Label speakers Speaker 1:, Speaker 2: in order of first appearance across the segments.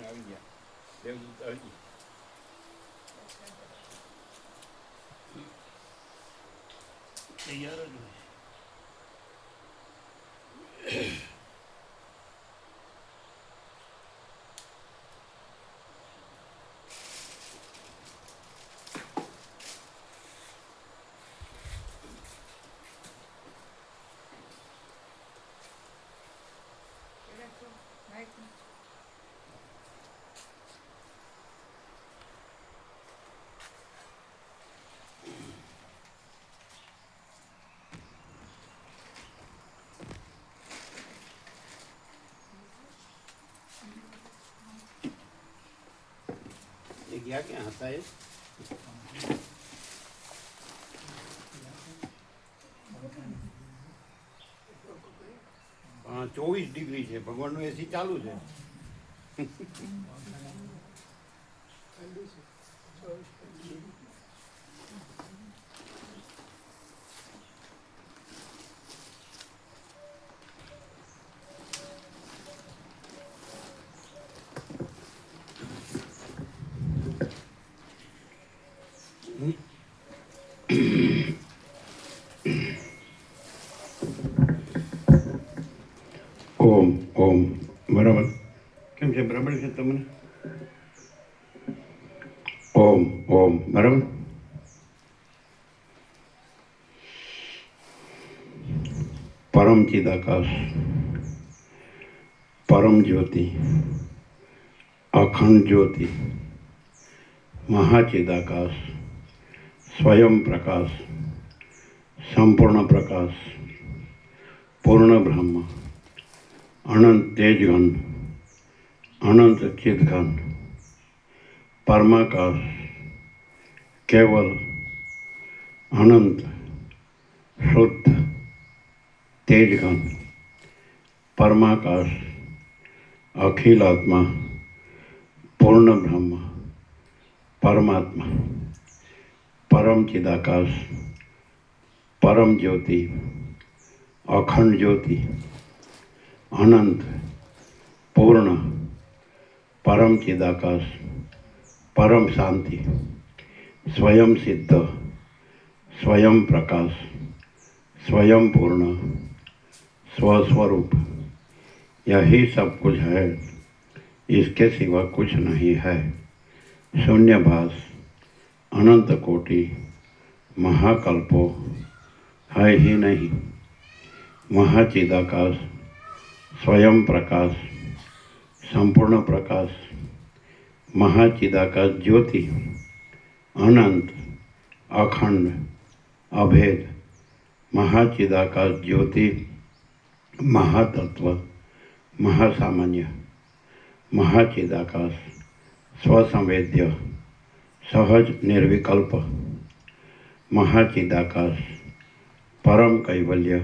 Speaker 1: આવી ગયા દેવદૂત આવી તૈયાર જ હોય. ગયા ક્યાં હતા એ? 24 ડિગ્રી છે. ભગવાનનું એસી ચાલુ છે. ઓમ ઓમ બરાબર. કેમ છે? બરાબર છે તમને? ઓમ ઓમ બરાબર. પરમ ચિદાકાશ, પરમ જ્યોતિ, અખંડ જ્યોતિ, મહાચિદાકાશ, સ્વયં પ્રકાશ, સંપૂર્ણ પ્રકાશ, પૂર્ણ બ્રહ્મ, અનંત તેજઘન, અનંત ચિદઘન, પરમાકાશ, કેવલ, અનંત, શુદ્ધ, તેજઘન, પરમાકાશ, અખિલ આત્મા, પૂર્ણ બ્રહ્મ, પરમાત્મા, પરમ ચિદાકાશ, પરમ જ્યોતિ, અખંડ જ્યોતિ, અનંત, પૂર્ણ, પરમ ચિદાકાશ, પરમ શાંતિ, स्वयं सिद्ध, स्वयं प्रकाश, स्वयं पूर्ण, स्वस्वरूप, यही सब कुछ है, इसके सिवा कुछ नहीं है। शून्यभास, अनंत कोटि, महाकल्पो है ही नहीं। महाचिदाकाश, स्वयं प्रकाश, संपूर्ण प्रकाश, महाचिदाकाश ज्योति, अनंत, अखंड, अभेद, महाचिदाकाश ज्योति, महातत्व, महासामान्य, महाचिदाकाश, स्वसंवेद्य, सहज निर्विकल्प, महाचिदाकाश, परम कैवल्य,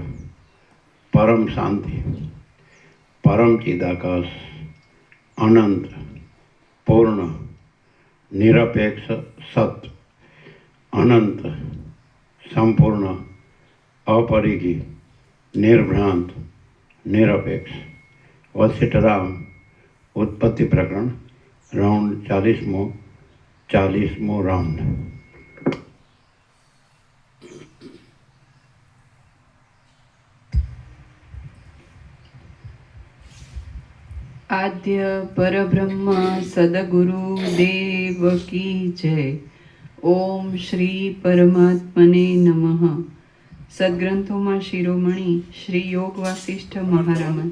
Speaker 1: परम शांति, परम चिदाकाश, अनंत, पूर्ण, निरपेक्ष सत्य, अनंत, संपूर्ण, अपरिघी, निर्भ्रांत, निरपेक्ष। वशिष्ठ राम उत्पत्ति प्रकरण राउंड 40मो राउंड।
Speaker 2: आद्य परब्रह्म सदगुरु देव की जय। ओम श्री परमात्मने नमः। सद्ग्रंथों शिरोमणि श्री योग वासिष्ठ महारामन।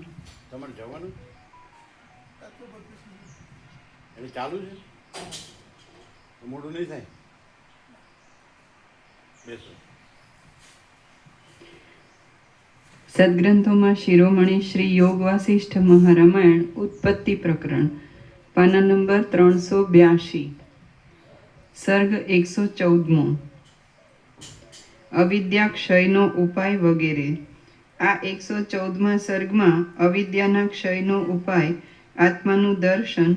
Speaker 1: ચાલુ છે મોડું નહીં થાય. બેસો.
Speaker 2: સદગ્રંથોમાં શિરોમણી શ્રી યોગ વાસિષ્ઠ મહારામાયણ ઉત્પત્તિ પ્રકરણ પાના નંબર 382 સર્ગ 114મો અવિદ્યા ક્ષયનો ઉપાય વગેરે. આ 114મા સર્ગમાં અવિદ્યાના ક્ષયનો ઉપાય, આત્માનું દર્શન,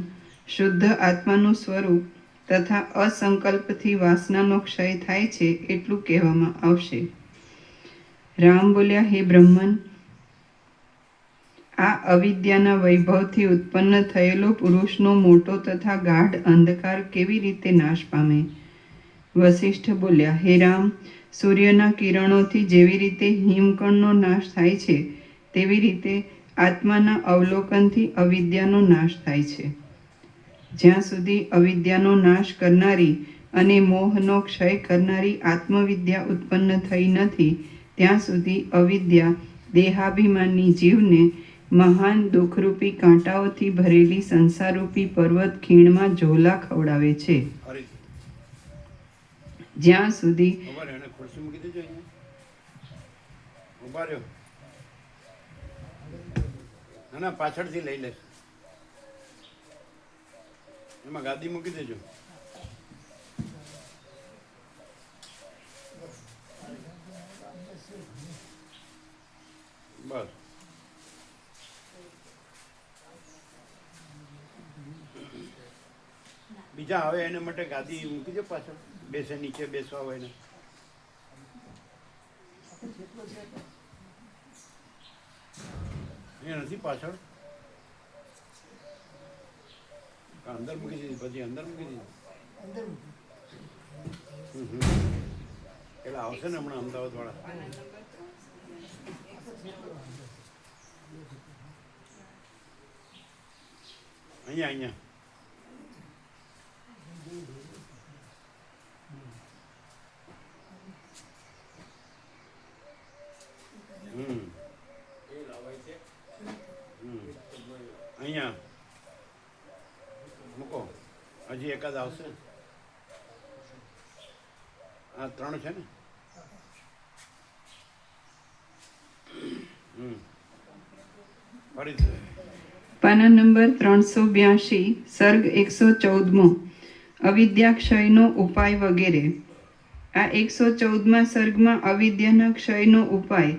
Speaker 2: શુદ્ધ આત્માનું સ્વરૂપ તથા અસંકલ્પથી વાસનાનો ક્ષય થાય છે એટલું કહેવામાં આવશે. રામ બોલ્યા, હે બ્રહ્મન, આ અવિદ્યાના વૈભવથી ઉત્પન્ન થયેલો પુરુષનો મોટો તથા ગાઢ અંધકાર કેવી રીતે નાશ પામે? વસિષ્ઠ બોલ્યા, હે રામ, સૂર્યના કિરણોથી જેવી રીતે હિમકણનો નાશ થાય છે તેવી રીતે આત્માના અવલોકનથી અવિદ્યાનો નાશ થાય છે. જ્યાં સુધી અવિદ્યાનો નાશ કરનારી અને મોહનો ક્ષય કરનારી આત્મવિદ્યા ઉત્પન્ન થઈ નથી ત્યાં સુધી અવિદ્યા દેહાભિમાની જીવને મહાન દુઃખરૂપી કાંટાઓથી ભરેલી સંસારરૂપી પર્વત ખીણમાં ઝોલા ખવડાવે છે. જ્યાં સુધી
Speaker 1: ખુરશી મૂકી દેજો અહીંયા. ઉભા રહ્યો. ના પાછળથી લઈ લે. એમાં ગાદી મૂકી દેજો. બસ. બીજા આવે એને માટે ગાદી મૂકી દો પાછળ. બેસે નીચે બેસવા હોય ને. અહીંયા નથી પાછળ. અંદર મૂકી દીધી, પછી અંદર મૂકી દીધી. પેલા આવશે ને હમણાં અમદાવાદ વાળા. અહીંયા અહીંયા અહીંયા મૂકો. હજી એકાદ આવશે. આ 3 છે ને. ફરીથી
Speaker 2: પાના નંબર 382 સર્ગ 114મો અવિદ્યા ક્ષયનો ઉપાય વગેરે. આ 114મા સર્ગમાં અવિદ્યાના ક્ષયનો ઉપાય,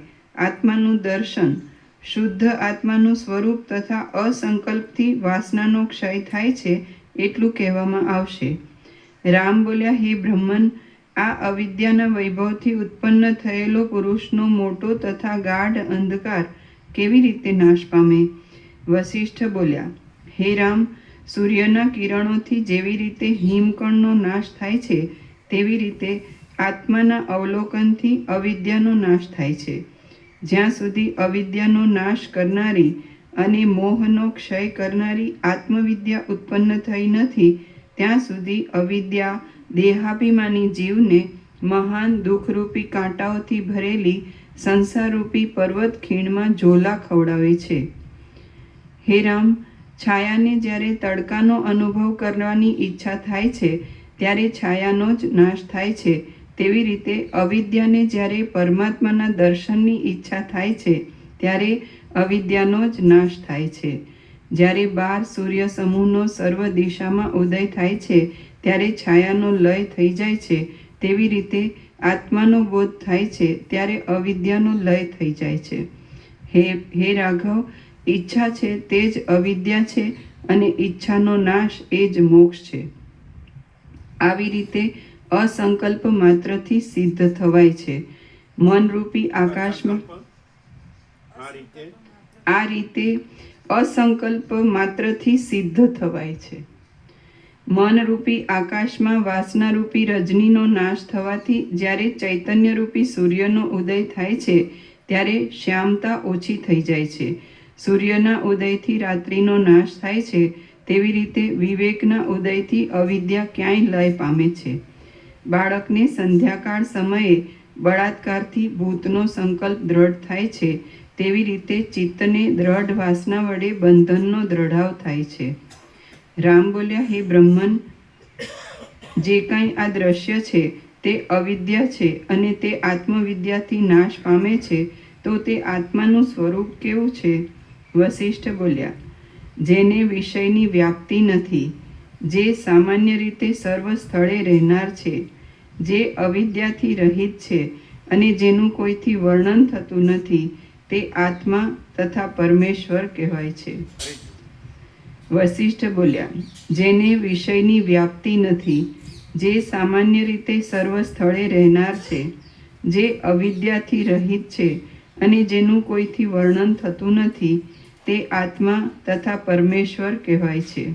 Speaker 2: આત્માનું દર્શન, શુદ્ધ આત્માનું સ્વરૂપ તથા અસંકલ્પથી વાસનાનો ક્ષય થાય છે એટલું કહેવામાં આવશે. રામ બોલ્યા, હે બ્રહ્મન, આ અવિદ્યાના વૈભવથી ઉત્પન્ન થયેલો પુરુષનો મોટો તથા ગાઢ અંધકાર કેવી રીતે નાશ પામે? વસિષ્ઠ બોલ્યા, હે રામ, સૂર્યના કિરણોથી જેવી રીતે હિમકણનો નાશ થાય છે તેવી રીતે આત્માના અવલોકનથી અવિદ્યાનો નાશ થાય છે. જ્યાં સુધી અવિદ્યાનો નાશ કરનારી અને મોહનો ક્ષય કરનારી આત્મવિદ્યા ઉત્પન્ન થઈ નથી ત્યાં સુધી અવિદ્યા દેહાભિમાની જીવને મહાન દુઃખરૂપી કાંટાઓથી ભરેલી સંસારરૂપી પર્વત ખીણમાં ઝોલા ખવડાવે છે. હે રામ, છાયાને જ્યારે તડકાનો અનુભવ કરવાની ઈચ્છા થાય છે ત્યારે છાયાનો જ નાશ થાય છે. તેવી રીતે અવિદ્યાને જ્યારે પરમાત્માના દર્શનની ઈચ્છા થાય છે ત્યારે અવિદ્યાનો જ નાશ થાય છે. જ્યારે 12 સૂર્ય સમૂહનો સર્વ દિશામાં ઉદય થાય છે ત્યારે છાયાનો લય થઈ જાય છે. તેવી રીતે આત્માનો બોધ થાય છે ત્યારે અવિદ્યાનો લય થઈ જાય છે. હે રાઘવ, ઈચ્છા છે તે જ અવિદ્યા છે અને ઈચ્છાનો નાશ એ જ મોક્ષ છે. આવી રીતે અસંકલ્પ માત્રથી સિદ્ધ થવાય છે. મનરૂપી આકાશમાં આ રીતે અસંકલ્પ માત્રથી સિદ્ધ થવાય છે. મનરૂપી આકાશમાં વાસનારૂપી રજનીનો નાશ થવાથી જ્યારે ચૈતન્યરૂપી સૂર્યનો ઉદય થાય છે ત્યારે શ્યામતા ઓછી થઈ જાય છે. સૂર્યના ઉદયથી રાત્રિનો નાશ થાય છે તેવી રીતે વિવેકના ઉદયથી અવિદ્યા ક્યાંય લય પામે છે. બાળકને સંધ્યાકાળ સમયે બળાત્કારથી ભૂતનો સંકલ્પ દ્રઢ થાય છે તેવી રીતે ચિત્તને દ્રઢ વાસના વડે બંધનનો દ્રઢાવ થાય છે. રામ બોલ્યા, હે બ્રહ્મન, જે કાંઈ આ દ્રશ્ય છે તે અવિદ્યા છે અને તે આત્મવિદ્યાથી નાશ પામે છે, તો તે આત્માનું સ્વરૂપ કેવું છે? વશિષ્ઠ બોલ્યા, જેને વિષયની વ્યાપ્તિ નથી, જે સામાન્ય રીતે સર્વ સ્થળે રહેનાર છે, જે અવિદ્યાથી રહિત છે અને જેનું કોઈથી વર્ણન થતું નથી, તે આત્મા તથા પરમેશ્વર કહેવાય છે. વશિષ્ઠ બોલ્યા, જેને વિષયની વ્યાપ્તિ નથી, જે સામાન્ય રીતે સર્વ સ્થળે રહેનાર છે, જે અવિદ્યાથી રહિત છે અને જેનું કોઈથી વર્ણન થતું નથી, તે આત્મા તથા પરમેશ્વર કહેવાય છે.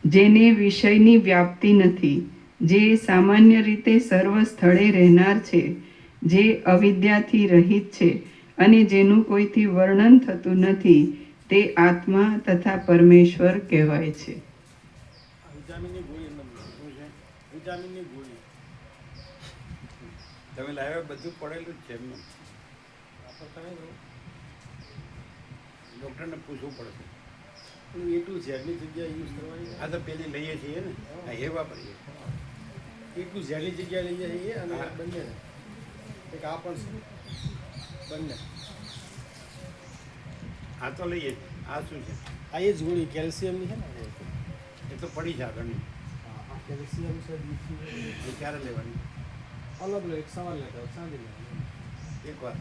Speaker 2: જેને વિષયની વ્યાપ્તિ નથી, જે સામાન્ય રીતે સર્વ સ્થળે રહેનાર છે, જે અવિદ્યાથી રહિત છે અને જેનું કોઈથી વર્ણન થતું નથી, તે આત્મા તથા પરમેશ્વર કહેવાય છે.
Speaker 1: તમે લાવ્યા બધું પડેલું જ છે એમને. ડૉક્ટરને પૂછવું પડશે.
Speaker 3: એ ટુ ઝેડની જગ્યાએ યુઝ કરવાની.
Speaker 1: આ તો પેલી લઈએ છીએ ને, હા એ વાપરીએ.
Speaker 3: એ ટુ ઝેડની જગ્યાએ લઈએ છીએ અને બંને એક આ પણ છે બંને.
Speaker 1: આ તો લઈએ. આ શું છે?
Speaker 3: આ એ જ ગોળી કેલ્શિયમની છે ને.
Speaker 1: એ તો પડી છે આગળની.
Speaker 3: આ કેલ્શિયમ છે.
Speaker 1: એ ક્યારે લેવાની?
Speaker 3: અલગ લો, એક સવાલ લેતા સાંજે લેવાની.
Speaker 1: એકવાર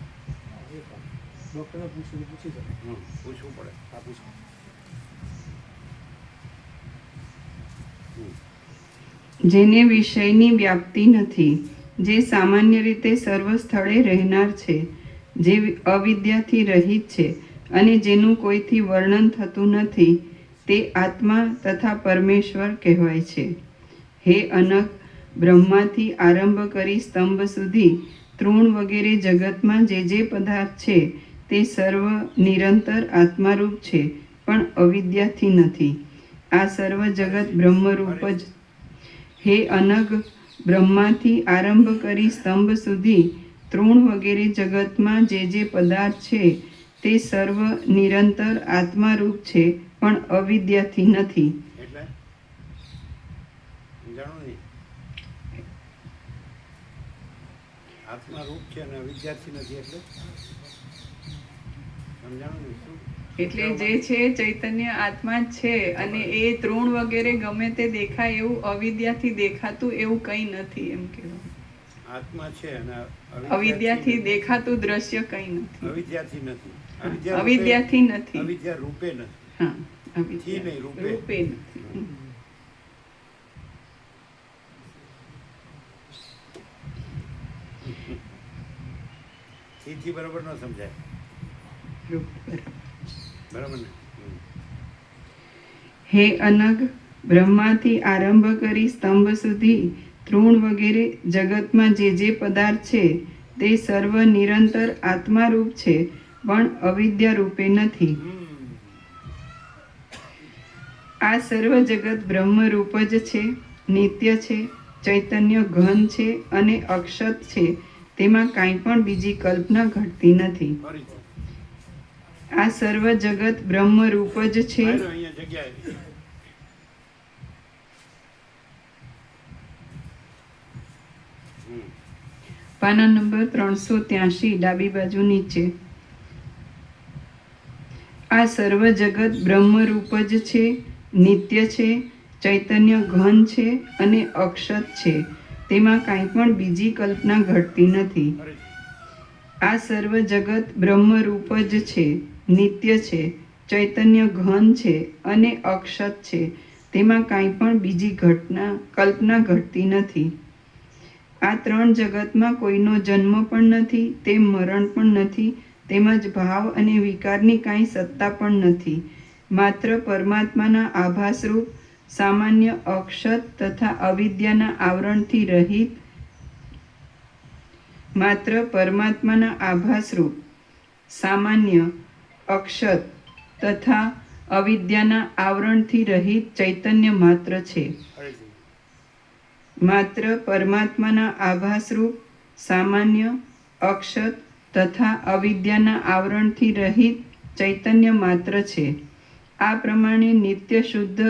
Speaker 3: ડૉક્ટરને પૂછી જાય.
Speaker 1: પૂછવું પડે.
Speaker 3: આ પૂછો.
Speaker 2: જેને વિષયની વ્યાપ્તિ નથી, જે સામાન્ય રીતે સર્વ સ્થળે રહેનાર છે, જે અવિદ્યાથી રહિત છે અને જેનું કોઈથી વર્ણન થતું નથી, તે આત્મા તથા પરમેશ્વર કહેવાય છે. હે અનગ, બ્રહ્માથી આરંભ કરી સ્તંભ સુધી તૃણ વગેરે જગતમાં જે પદાર્થ છે તે સર્વ નિરંતર આત્મારૂપ છે, પણ અવિદ્યાથી નથી. આ સર્વ જગત બ્રહ્મરૂપ જ. હે અનગ, બ્રહ્માથી આરંભ કરી સ્તંભ સુધી તૃણ વગેરે જગતમાં જે પદાર્થ છે તે સર્વ નિરંતર આત્મારૂપ છે, પણ અવિદ્યાથી નથી.
Speaker 1: એટલે સમજાણું નહીં. આત્મા રૂપ છે અને અવિદ્યાથી નથી એટલે સમજાણું નહીં. શું
Speaker 2: એટલે જે છે ચૈતન્ય આત્મા જ છે અને એ તૃણ વગેરે ગમે તે દેખાય એવું અવિદ્યાથી દેખાતું એવું કંઈ નથી એમ કહેવાય.
Speaker 1: આત્મા છે અને
Speaker 2: અવિદ્યાથી દેખાતું દ્રશ્ય કંઈ નથી.
Speaker 1: અવિદ્યાથી નથી.
Speaker 2: અવિદ્યાથી નથી.
Speaker 1: અવિદ્યા રૂપે નથી.
Speaker 2: હા,
Speaker 1: થી
Speaker 2: અવિદ્યા
Speaker 1: નહીં, રૂપે.
Speaker 2: રૂપે નથી.
Speaker 1: થી બરાબર ન સમજાય.
Speaker 2: રૂપ.
Speaker 1: બરાબર ને?
Speaker 2: હે અનગ, બ્રહ્માથી આરંભ કરી સ્તંભ સુધી તૃણ વગેરે જગતમાં જે પદાર્થ છે તે સર્વ નિરંતર આત્મારૂપ છે, પણ અવિદ્યા રૂપે નથી. આ સર્વ જગત બ્રહ્મરૂપ જ છે, નિત્ય છે, ચૈતન્ય ઘન છે અને અક્ષત છે. તેમાં કાંઈ પણ બીજી કલ્પના ઘટતી નથી. આ સર્વ જગત બ્રહ્મરૂપ જ છે.
Speaker 1: અહીંયા જગ્યાએ
Speaker 2: પાના નંબર 383, ડાબી બાજુ નીચે. આ સર્વ જગત બ્રહ્મરૂપ જ છે, નિત્ય છે, ચૈતન્ય ઘન છે અને અક્ષત છે. તેમાં કાંઈ પણ બીજી કલ્પના ઘટતી નથી. આ સર્વ જગત બ્રહ્મરૂપ જ છે, નિત્ય છે, ચૈતન્ય ઘન છે અને અક્ષત છે. તેમાં કાંઈ પણ બીજી કલ્પના ઘટતી નથી. આ ત્રણ જગતમાં કોઈનો જન્મ પણ નથી, તે મરણ પણ નથી, તેમજ ભાવ અને વિકારની કાંઈ સત્તા પણ નથી. માત્ર પરમાત્માના આભાસરૂપ સામાન્ય અક્ષત તથા અવિદ્યાના આવરણથી રહિત માત્ર પરમાત્માના આભાસરૂપ સામાન્ય અક્ષત તથા અવિદ્યાના આવરણથી રહિત ચૈતન્ય માત્ર છે. માત્ર પરમાત્માના આભાસરૂપ સામાન્ય અક્ષત તથા અવિદ્યાના આવરણથી રહિત ચૈતન્ય માત્ર છે. આ પ્રમાણે નિત્ય શુદ્ધ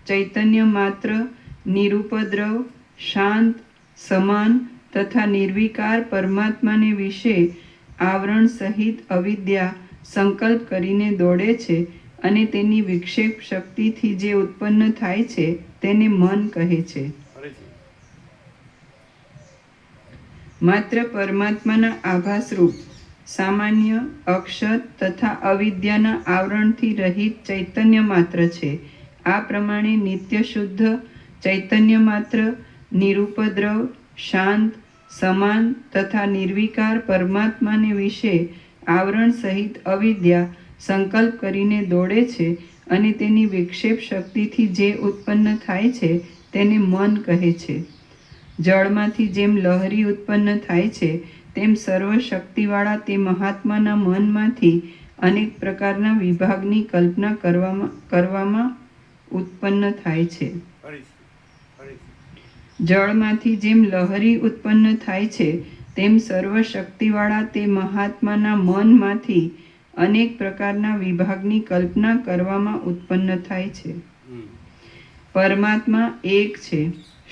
Speaker 2: ચૈતન્ય માત્ર, નિરુપદ્રવ, શાંત, સમાન તથા નિર્વિકાર પરમાત્માને વિશે આવરણ સહિત અવિદ્યા સંકલ્પ કરીને દોડે છે અને તેની વિક્ષેપ શક્તિથી જે ઉત્પન્ન થાય છે તેને મન કહે છે. માત્ર પરમાત્માના આભાસરૂપ સામાન્ય, અક્ષત તથા અવિદ્યાના આવરણથી રહિત ચૈતન્ય માત્ર છે. આ પ્રમાણે નિત્ય શુદ્ધ ચૈતન્ય માત્ર, નિરુપદ્રવ, શાંત, સમાન તથા નિર્વિકાર પરમાત્માને વિશે આવરણ સહિત અવિદ્યા સંકલ્પ કરીને દોડે છે અને તેની વિક્ષેપ શક્તિથી જે ઉત્પન્ન થાય છે તેને મન કહે છે. જળમાંથી જેમ લહરી ઉત્પન્ન થાય છે તેમ સર્વશક્તિવાળા તે મહાત્માના મનમાંથી અનેક પ્રકારના વિભાગની કલ્પના કરવામાં ઉત્પન્ન થાય છે. જળમાંથી જેમ લહરી ઉત્પન્ન થાય છે તેમ સર્વશક્તિવાળા તે મહાત્માના મનમાંથી અનેક પ્રકારના વિભાગની કલ્પના કરવામાં ઉત્પન્ન થાય છે. પરમાત્મા એક છે,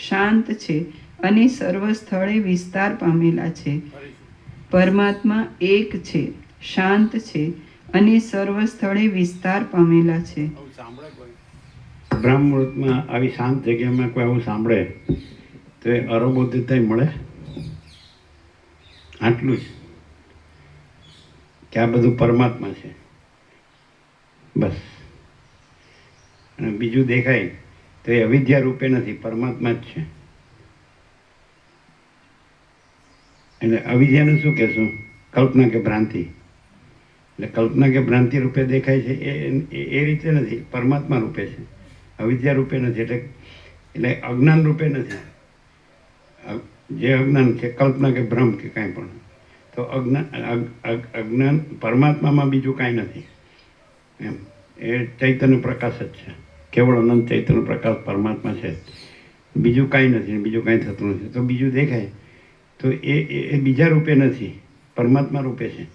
Speaker 2: શાંત છે અને સર્વ સ્થળે વિસ્તાર પામેલા છે. પરમાત્મા એક છે, શાંત છે અને સર્વ સ્થળે વિસ્તાર પામેલા છે.
Speaker 1: બ્રહ્મ મુહૂર્તમાં આવી શાંત જગ્યામાં કોઈ આવું સાંભળે તો એ અરોબોધિતા મળે. આટલું જ કે આ બધું પરમાત્મા છે બસ. અને બીજું દેખાય તો એ અવિદ્યા રૂપે નથી, પરમાત્મા જ છે. એટલે અવિદ્યાનું શું કહેશું? કલ્પના કે ભ્રાંતિ. એટલે કલ્પના કે ભ્રાંતિ રૂપે દેખાય છે એ રીતે નથી, પરમાત્મા રૂપે છે, અવિદ્યા રૂપે નથી. એટલે અજ્ઞાન રૂપે નથી. જે અજ્ઞાન છે કલ્પના કે ભ્રમ કે કાંઈ પણ, તો અજ્ઞાન પરમાત્મામાં બીજું કાંઈ નથી એમ. એ ચૈતન્ય પ્રકાશ જ છે, કેવળ અનંત ચૈતન્ય પ્રકાશ પરમાત્મા છે, બીજું કાંઈ નથી, બીજું કાંઈ થતું નથી. તો બીજું દેખાય તો એ બીજા રૂપે નથી, પરમાત્મા રૂપે છે.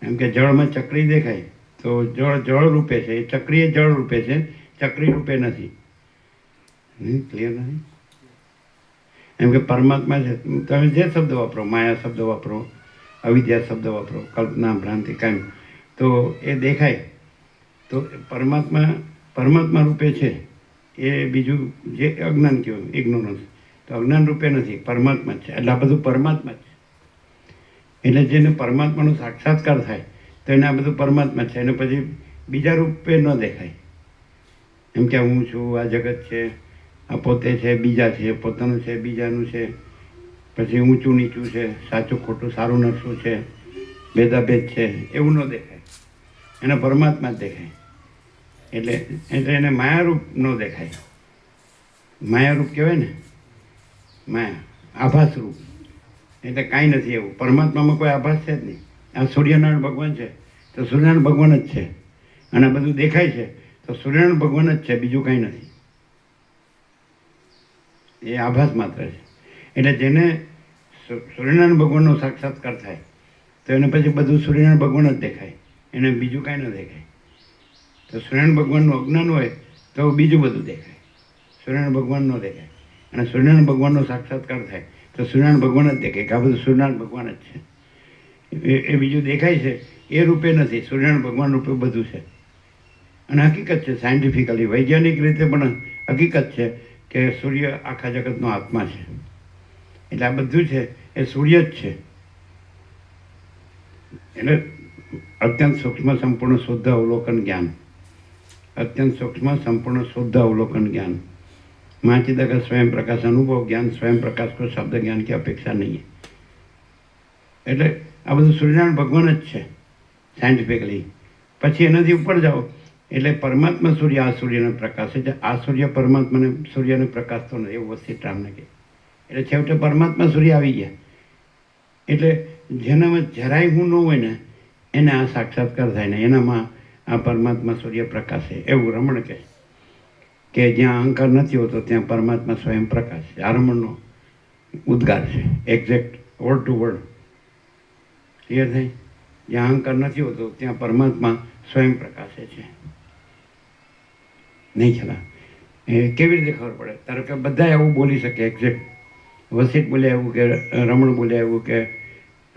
Speaker 1: એમ કે જળમાં ચક્રી દેખાય તો જળ રૂપે છે, એ ચક્રી એ જળ રૂપે છે, ચક્રી રૂપે નથી. ક્લિયર નથી? એમ કે પરમાત્મા છે. તમે જે શબ્દ વાપરો, માયા શબ્દ વાપરો, અવિદ્યા શબ્દ વાપરો, કલ્પના, ભ્રાંતિ, કાંઈ, તો એ દેખાય તો પરમાત્મા રૂપે છે. એ બીજું જે અજ્ઞાન કહેવાય, ઇગ્નોરન્સ, તો અજ્ઞાન રૂપે નથી, પરમાત્મા જ છે. એટલે આ બધું પરમાત્મા જ છે. એટલે જેને પરમાત્માનો સાક્ષાત્કાર થાય તો એને આ બધું પરમાત્મા છે. એને પછી બીજા રૂપે ન દેખાય. એમ કે હું છું, આ જગત છે, આ પોતે છે, બીજા છે, પોતાનું છે, બીજાનું છે, પછી ઊંચું નીચું છે, સાચું ખોટું, સારું નરસું છે, ભેદાભેદ છે, એવું ન દેખાય. એને પરમાત્મા જ દેખાય. એટલે એને માયારૂપ ન દેખાય. માયારૂપ કહેવાય ને, માયા, આભાસ રૂપ. એટલે કાંઈ નથી એવું. પરમાત્મામાં કોઈ આભાસ છે જ નહીં. આ સૂર્યનારાયણ ભગવાન છે તો સૂર્યનારાયણ ભગવાન જ છે, અને આ બધું દેખાય છે તો સૂર્યનારાયણ ભગવાન જ છે, બીજું કાંઈ નથી. એ આભાસ માત્ર છે. એટલે જેને સૂર્યનારાયણ ભગવાનનો સાક્ષાત્કાર થાય તો એને પછી બધું સૂર્યનારાયણ ભગવાન જ દેખાય, એને બીજું કાંઈ ન દેખાય. તો સૂર્યનારાયણ ભગવાનનું અજ્ઞાન હોય તો બીજું બધું દેખાય, સૂર્યનારાયણ ભગવાન ન દેખાય. અને સૂર્યનારાયણ ભગવાનનો સાક્ષાત્કાર થાય તો સૂર્યનારાયણ ભગવાન જ દેખાય કે આ બધું સૂર્યનારાયણ ભગવાન જ છે. એ બીજું દેખાય છે એ રૂપે નથી, સૂર્યનારાયણ ભગવાન રૂપે બધું છે. અને હકીકત છે, સાયન્ટિફિકલી, વૈજ્ઞાનિક રીતે પણ હકીકત છે કે સૂર્ય આખા જગતનો આત્મા છે. એટલે આ બધું છે એ સૂર્ય જ છે. એટલે અત્યંત સૂક્ષ્મ સંપૂર્ણ શુદ્ધ અવલોકન જ્ઞાન, અત્યંત સૂક્ષ્મ સંપૂર્ણ શુદ્ધ અવલોકન જ્ઞાન, महाचिदा स्वयं प्रकाश अनुभव ज्ञान, स्वयं प्रकाश को शब्द ज्ञान की अपेक्षा नहीं है. એટલે આ બધું સૂર્યનારાયણ ભગવાન જ છે સાયન્ટિફિકલી. પછી એનાથી ઉપર જાઓ એટલે પરમાત્મા સૂર્ય, આ સૂર્યનો પ્રકાશ છે. આ સૂર્ય પરમાત્માને સૂર્યને પ્રકાશતો નથી, એવું વસ્તી રામને કહે. એટલે છેવટે પરમાત્મા સૂર્ય આવી ગયા. એટલે જેનામાં જરાય હું ન હોય ને એને આ સાક્ષાત્કાર થાય ને એનામાં આ પરમાત્મા સૂર્ય પ્રકાશ છે, એવું રમણ કહે કે જ્યાં અહંકાર નથી હોતો ત્યાં પરમાત્મા સ્વયં પ્રકાશ છે. આ રમણનો ઉદ્ગાર છે, exact word to word clear થાય. જ્યાં અહંકાર નથી હોતો ત્યાં પરમાત્મા સ્વયં પ્રકાશે છે. નહીં ખ્યાલ આવે. એ કેવી રીતે ખબર પડે? ધારો કે બધા એવું બોલી શકે એક્ઝેક્ટ. વસિષ્ઠ બોલ્યા એવું કે રમણ બોલ્યા એવું કે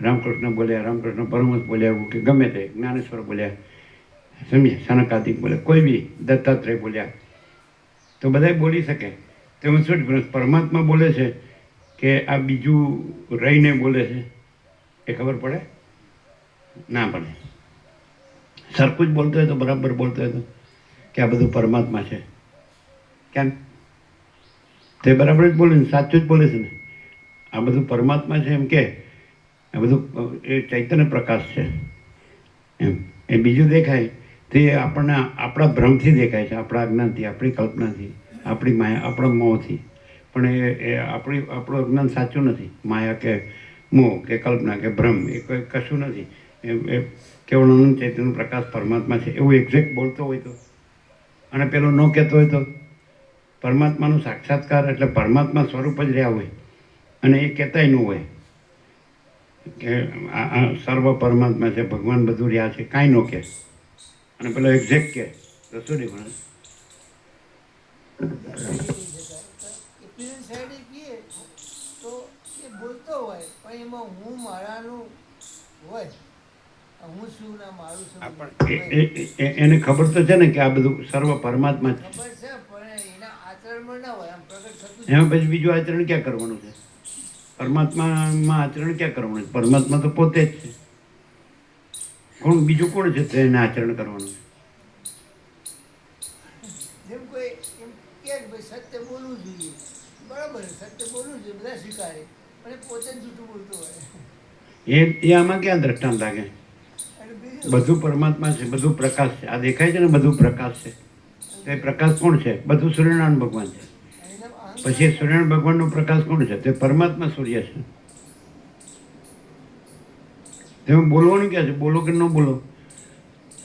Speaker 1: રામકૃષ્ણ બોલ્યા, રામકૃષ્ણ પરમહંસ બોલ્યા એવું કે ગમે તે જ્ઞાનેશ્વર બોલ્યા, સમજે, સનકાદિક બોલ્યા, કોઈ બી દત્તાત્રેય બોલ્યા, તો બધા બોલી શકે. તો એમાં શું ડિફરન્સ? પરમાત્મા બોલે છે કે આ બીજું રહીને બોલે છે, એ ખબર પડે? ના પડે. સરખું જ બોલતો હોય તો, બરાબર બોલતો હોય તો, કે આ બધું પરમાત્મા છે, કેમ? તે બરાબર જ બોલે ને, સાચું જ બોલે છે ને. આ બધું પરમાત્મા છે એમ કે આ બધું એ ચૈતન્ય પ્રકાશ છે એમ. એ બીજું દેખાય તે આપણને આપણા ભ્રમથી દેખાય છે, આપણા અજ્ઞાનથી, આપણી કલ્પનાથી, આપણી માયા, આપણા મોહથી. પણ એ આપણું અજ્ઞાન સાચું નથી. માયા કે મોહ કે કલ્પના કે ભ્રમ એ કોઈ કશું નથી. એ કેવળ અનંત ચૈતન્ય પ્રકાશ પરમાત્મા છે એવું એક્ઝેક્ટ બોલતો હોય તો, અને પેલો ન કહેતો હોય તો. પરમાત્માનું સાક્ષાત્કાર એટલે પરમાત્મા સ્વરૂપ જ રહ્યા હોય અને એ કહેતાય ન હોય કે આ સર્વ પરમાત્મા છે, ભગવાન બધું રહ્યા છે, કાંઈ ન કહે, અને પેલો એક્ઝેક્ટ કહે તો શું ડિફરન્સ?
Speaker 4: એપિરિયન્સ સાઈડે કહીએ તો એ બોલતો હોય પણ એમાં હું મારાનું હોય, હું શું ના મારું શું
Speaker 1: એને ખબર તો છે ને કે આ બધું સર્વ પરમાત્મા જ છે.
Speaker 4: ખબર છે પણ એના આચરણમાં ના હોય, આમ પ્રગટ થતું
Speaker 1: એમાં પછી બીજું આચરણ ક્યાં કરવાનું છે? પરમાત્મામાં આચરણ ક્યાં કરવાનું છે? પરમાત્મા તો પોતે જ છે. કોણ બીજું કોણ છે તેને આચરણ કરવાનું છે?
Speaker 4: જેમ કોઈ એમ કે ભાઈ સત્ય બોલવું જોઈએ, બરાબર સત્ય બોલવું જોઈએ, બધા સ્વીકારે, પણ એ પોતે જ જૂઠું બોલતો હોય.
Speaker 1: એ આમાં ક્યાં દ્રષ્ટાંત લાગે?
Speaker 4: અને બીજું
Speaker 1: બધું પરમાત્મા છે, બધું પ્રકાશ છે. આ દેખાય છે ને બધું પ્રકાશ છે, તો એ પ્રકાશ કોણ છે? બધું સૂર્યનારાયણ ભગવાન છે.
Speaker 4: એના
Speaker 1: પછી એ સૂર્યનારાયણ ભગવાનનો પ્રકાશ કોણ છે? તે પરમાત્મા સૂર્ય છે. તેમાં બોલવાનું ક્યાં છે? બોલો કે ન બોલો?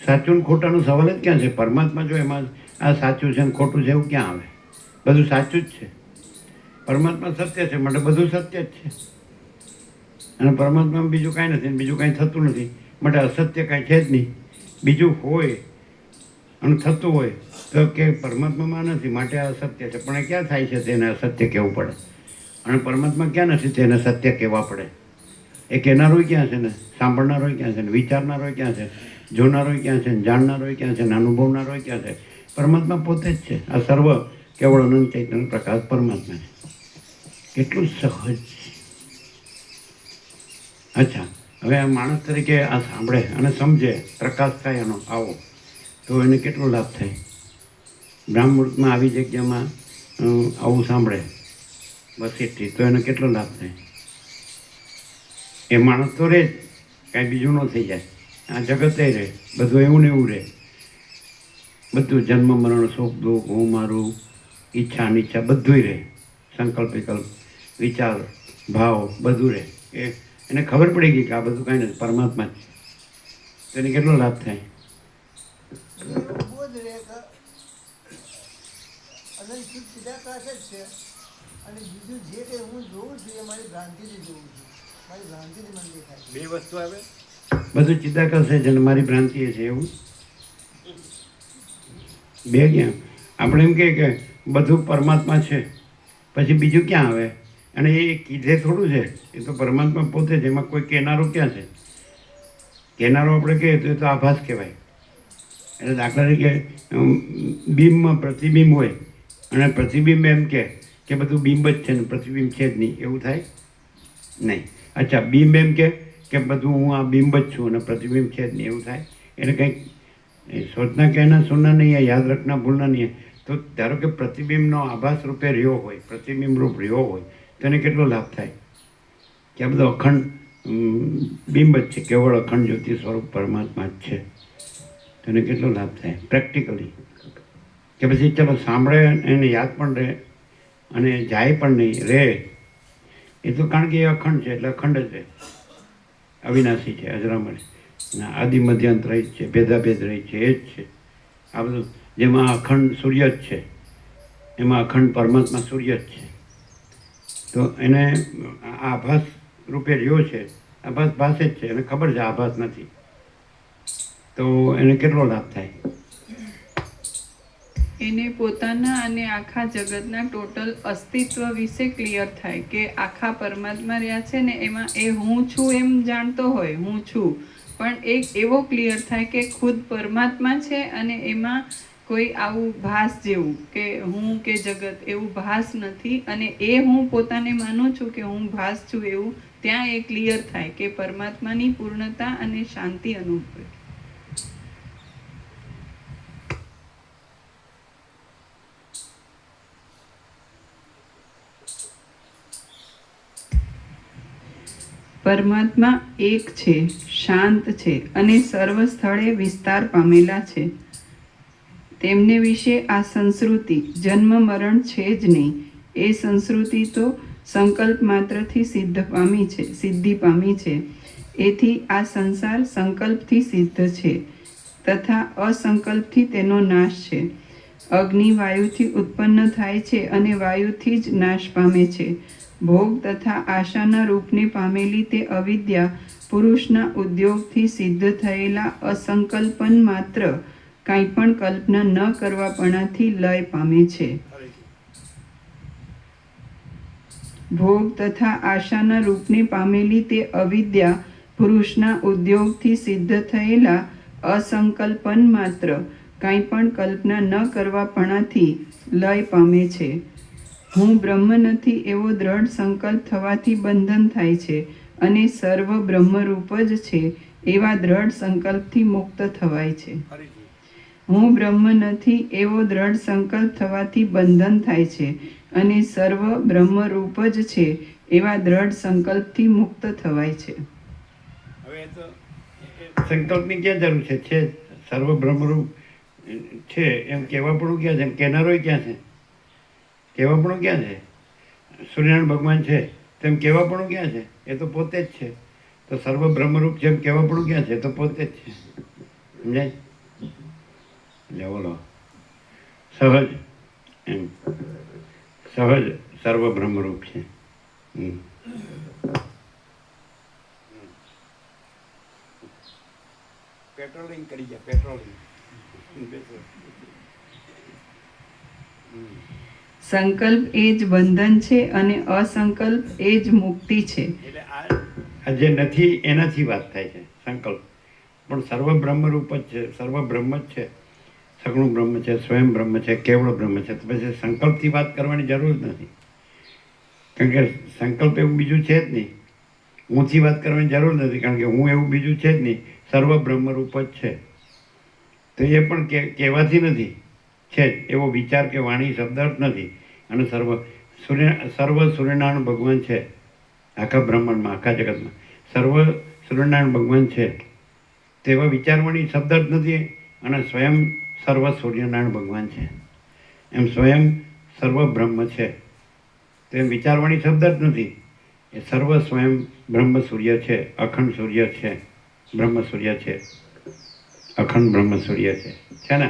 Speaker 1: સાચું ને ખોટાનો સવાલ જ ક્યાં છે? પરમાત્મા જો એમાં આ સાચું છે ને ખોટું છે એવું ક્યાં આવે? બધું સાચું જ છે. પરમાત્મા સત્ય છે માટે બધું સત્ય જ છે. અને પરમાત્મામાં બીજું કાંઈ નથી ને બીજું કાંઈ થતું નથી માટે અસત્ય કાંઈ છે જ નહીં. બીજું હોય અને થતું હોય તો કે પરમાત્મામાં નથી માટે આ અસત્ય છે. પણ એ ક્યાં થાય છે તેને અસત્ય કહેવું પડે? અને પરમાત્મા ક્યાં નથી તેને સત્ય કહેવા પડે? એ કહેનારોય ક્યાં છે ને, સાંભળનારોય ક્યાં છે ને, વિચારનારોય ક્યાં છે, જોનારોય ક્યાં છે, જાણનારોય ક્યાં છે, અનુભવનારોય ક્યાં છે? પરમાત્મા પોતે જ છે. આ સર્વ કેવળ અનંત ચૈતન્ય પ્રકાશ પરમાત્મા છે. કેટલું સહજ. અચ્છા, હવે આ માણસ તરીકે આ સાંભળે અને સમજે, પ્રકાશ થાય એનો આવો, તો એને કેટલો લાભ થાય? બ્રાહ્મણમાં આવી જગ્યામાં આવું સાંભળે વસિષ્ઠથી, તો એને કેટલો લાભ થાય? એ માણસ તો રહે જ, કાંઈ બીજું ન થઈ જાય. આ જગતે રહે, બધું એવું ને એવું રહે. બધું જન્મ મરણ સુખ દુઃખ હું મારું ઈચ્છા અનિચ્છા બધુંય રહે. સંકલ્પ વિકલ્પ વિચાર ભાવ બધું રહે. એને ખબર પડી ગઈ કે આ બધું કાંઈ નથી, પરમાત્મા જ છે. તો એને કેટલો લાભ થાય?
Speaker 4: એનો બોધ રહે કે અનંત શુદ્ધ ચિદાકાશ જ છે, અને બીજું જે કંઈ હું જોઉં છું એ મારી ભ્રાંતિથી જોઉં છું, મારી ભ્રાંતિથી મને દેખાય.
Speaker 3: બે વસ્તુ આવે.
Speaker 1: બધું ચિત્તાકર્ષ છે અને મારી ભ્રાંતિ છે એવું બે ક્યાં? આપણે એમ કહીએ કે બધું પરમાત્મા છે, પછી બીજું ક્યાં આવે? અને એ કીધે થોડું છે, એ તો પરમાત્મા પોતે છે. એમાં કોઈ કહેનારો ક્યાં છે? કહેનારો આપણે કહીએ તો એ તો આભાસ કહેવાય. એટલે દાખલા તરીકે બિંબમાં પ્રતિબિંબ હોય અને પ્રતિબિંબ એમ કે બધું બિંબ જ છે ને પ્રતિબિંબ છે જ નહીં, એવું થાય નહીં. અચ્છા, બિંબ એમ કે બધું હું આ બિંબ જ છું અને પ્રતિબિંબ છે જ નહીં, એવું થાય? એટલે કંઈક સોચના કહેના સુનના નહીં હે, યાદ રખના ભૂલના નહીં હે. તો ધારો કે પ્રતિબિંબનો આભાસ રૂપે રહ્યો હોય, પ્રતિબિંબ રૂપ રહ્યો હોય, તો એને કેટલો લાભ થાય? કે આ બધો અખંડ બિંબ જ છે, કેવળ અખંડ જ્યોતિ સ્વરૂપ પરમાત્મા જ છે. તો એને કેટલો લાભ થાય પ્રેક્ટિકલી? કે પછી ચલો સાંભળે એને યાદ પણ રહે અને જાય પણ નહીં, રહે એ તો કારણ કે એ અખંડ છે એટલે અખંડ જ રહે. અવિનાશી છે, અજરામર છે, આદિ મધ્યાંત રહી છે, ભેદાભેદ રહી છે, એ જ છે આ બધું. જેમાં અખંડ સૂર્ય જ છે, એમાં અખંડ પરમાત્મા સૂર્ય જ છે. તો એને આભાસ રૂપે રહ્યો છે, આભાસ ભાષે જ છે, એને ખબર છે આભાસ નથી, તો એને કેટલો લાભ થાય?
Speaker 2: એને પોતાના અને આખા જગતના ટોટલ અસ્તિત્વ વિશે ક્લિયર થાય કે આખા પરમાત્મા રહ્યા છે ને એમાં એ હું છું એમ જાણતો હોય હું છું, પણ એક એવો ક્લિયર થાય કે ખુદ પરમાત્મા છે અને એમાં કોઈ આવું ભાસ જેવું કે હું કે જગત એવું ભાસ નથી, અને એ હું પોતાને માનું છું કે હું ભાસ છું એવું ત્યાં એ ક્લિયર થાય કે પરમાત્માની પૂર્ણતા અને શાંતિ અનુભવે. પરમાત્મા એક છે, શાંત છે અને સર્વ સ્થળે વિસ્તાર પામેલા છે. તેમને વિશે આ સંસ્કૃતિ જન્મ મરણ છે જ નહીં. એ સંસ્કૃતિ તો સંકલ્પ માત્રથી સિદ્ધિ પામી છે. એથી આ સંસાર સંકલ્પથી સિદ્ધ છે તથા અસંકલ્પથી તેનો નાશ છે. અગ્નિ વાયુથી ઉત્પન્ન થાય છે અને વાયુથી જ નાશ પામે છે. ભોગ તથા આશાના રૂપને પામેલી તે અવિદ્યા પુરુષના ઉદ્યોગથી સિદ્ધ થયેલા અસંકલ્પન માત્ર કાંઈ પણ કલ્પના ન કરવાપણાથી લય પામે છે. ભોગ તથા આશાના રૂપને પામેલી તે અવિદ્યા પુરુષના ઉદ્યોગથી સિદ્ધ થયેલા અસંકલ્પન માત્ર કાંઈ પણ કલ્પના ન કરવાપણાથી લય પામે છે. હું બ્રહ્મ નથી એવો દ્રઢ સંકલ્પ થવાથી બંધન થાય છે અને સર્વ બ્રહ્મરૂપ જ છે એવા દ્રઢ સંકલ્પથી મુક્ત થવાય છે. હું બ્રહ્મ નથી એવો દ્રઢ સંકલ્પ થવાથી બંધન થાય છે અને સર્વ બ્રહ્મરૂપ જ છે એવા દ્રઢ સંકલ્પથી મુક્ત થવાય છે.
Speaker 1: હવે તો સંકલ્પની ક્યાં જરૂર છે? સર્વ બ્રહ્મરૂપ છે એમ કહેવાપણું ક્યાં છે? એમ કહેનારોય ક્યાં છે? કહેવાપણું ક્યાં છે? સૂર્યનારાયણ ભગવાન છે તેમ કહેવાપણું ક્યાં છે? એ તો પોતે જ છે. તો સર્વ બ્રહ્મરૂપ છે એમ કહેવાપણું ક્યાં છે? તો પોતે જ છે. સમજાય? એટલે બોલો સહજ એમ સહજ સર્વ બ્રહ્મરૂપ છે. પેટ્રોલિંગ કરી ગયા, પેટ્રોલિંગ.
Speaker 2: સંકલ્પ એ જ બંધન છે અને અસંકલ્પ એ જ મુક્તિ છે.
Speaker 1: એટલે આ જે નથી એનાથી વાત થાય છે સંકલ્પ, પણ સર્વ બ્રહ્મરૂપ જ છે, સર્વ બ્રહ્મ જ છે, સગુણ બ્રહ્મ છે, સ્વયં બ્રહ્મ છે, કેવળ બ્રહ્મ છે. તો પછી સંકલ્પથી વાત કરવાની જરૂર જ નથી, કારણ કે સંકલ્પ એવું બીજું છે જ નહીં. હુંથી વાત કરવાની જરૂર નથી, કારણ કે હું એવું બીજું છે જ નહીં, સર્વ બ્રહ્મરૂપ જ છે. તો એ પણ કહેવાથી નથી, છે જ એવો વિચાર કે વાણી શબ્દ નથી. અને સર્વ સૂર્યનારાયણ ભગવાન છે આખા બ્રહ્માંડમાં, આખા જગતમાં સર્વ સૂર્યનારાયણ ભગવાન છે તેવા વિચારવાણી શબ્દ જ નથી. અને સ્વયં સર્વ સૂર્યનારાયણ ભગવાન છે એમ સ્વયં સર્વ બ્રહ્મ છે તેમ વિચારવાણી શબ્દ જ નથી. એ સર્વ સ્વયં બ્રહ્મ સૂર્ય છે, અખંડ સૂર્ય છે, બ્રહ્મ સૂર્ય છે, અખંડ બ્રહ્મ સૂર્ય છે ને?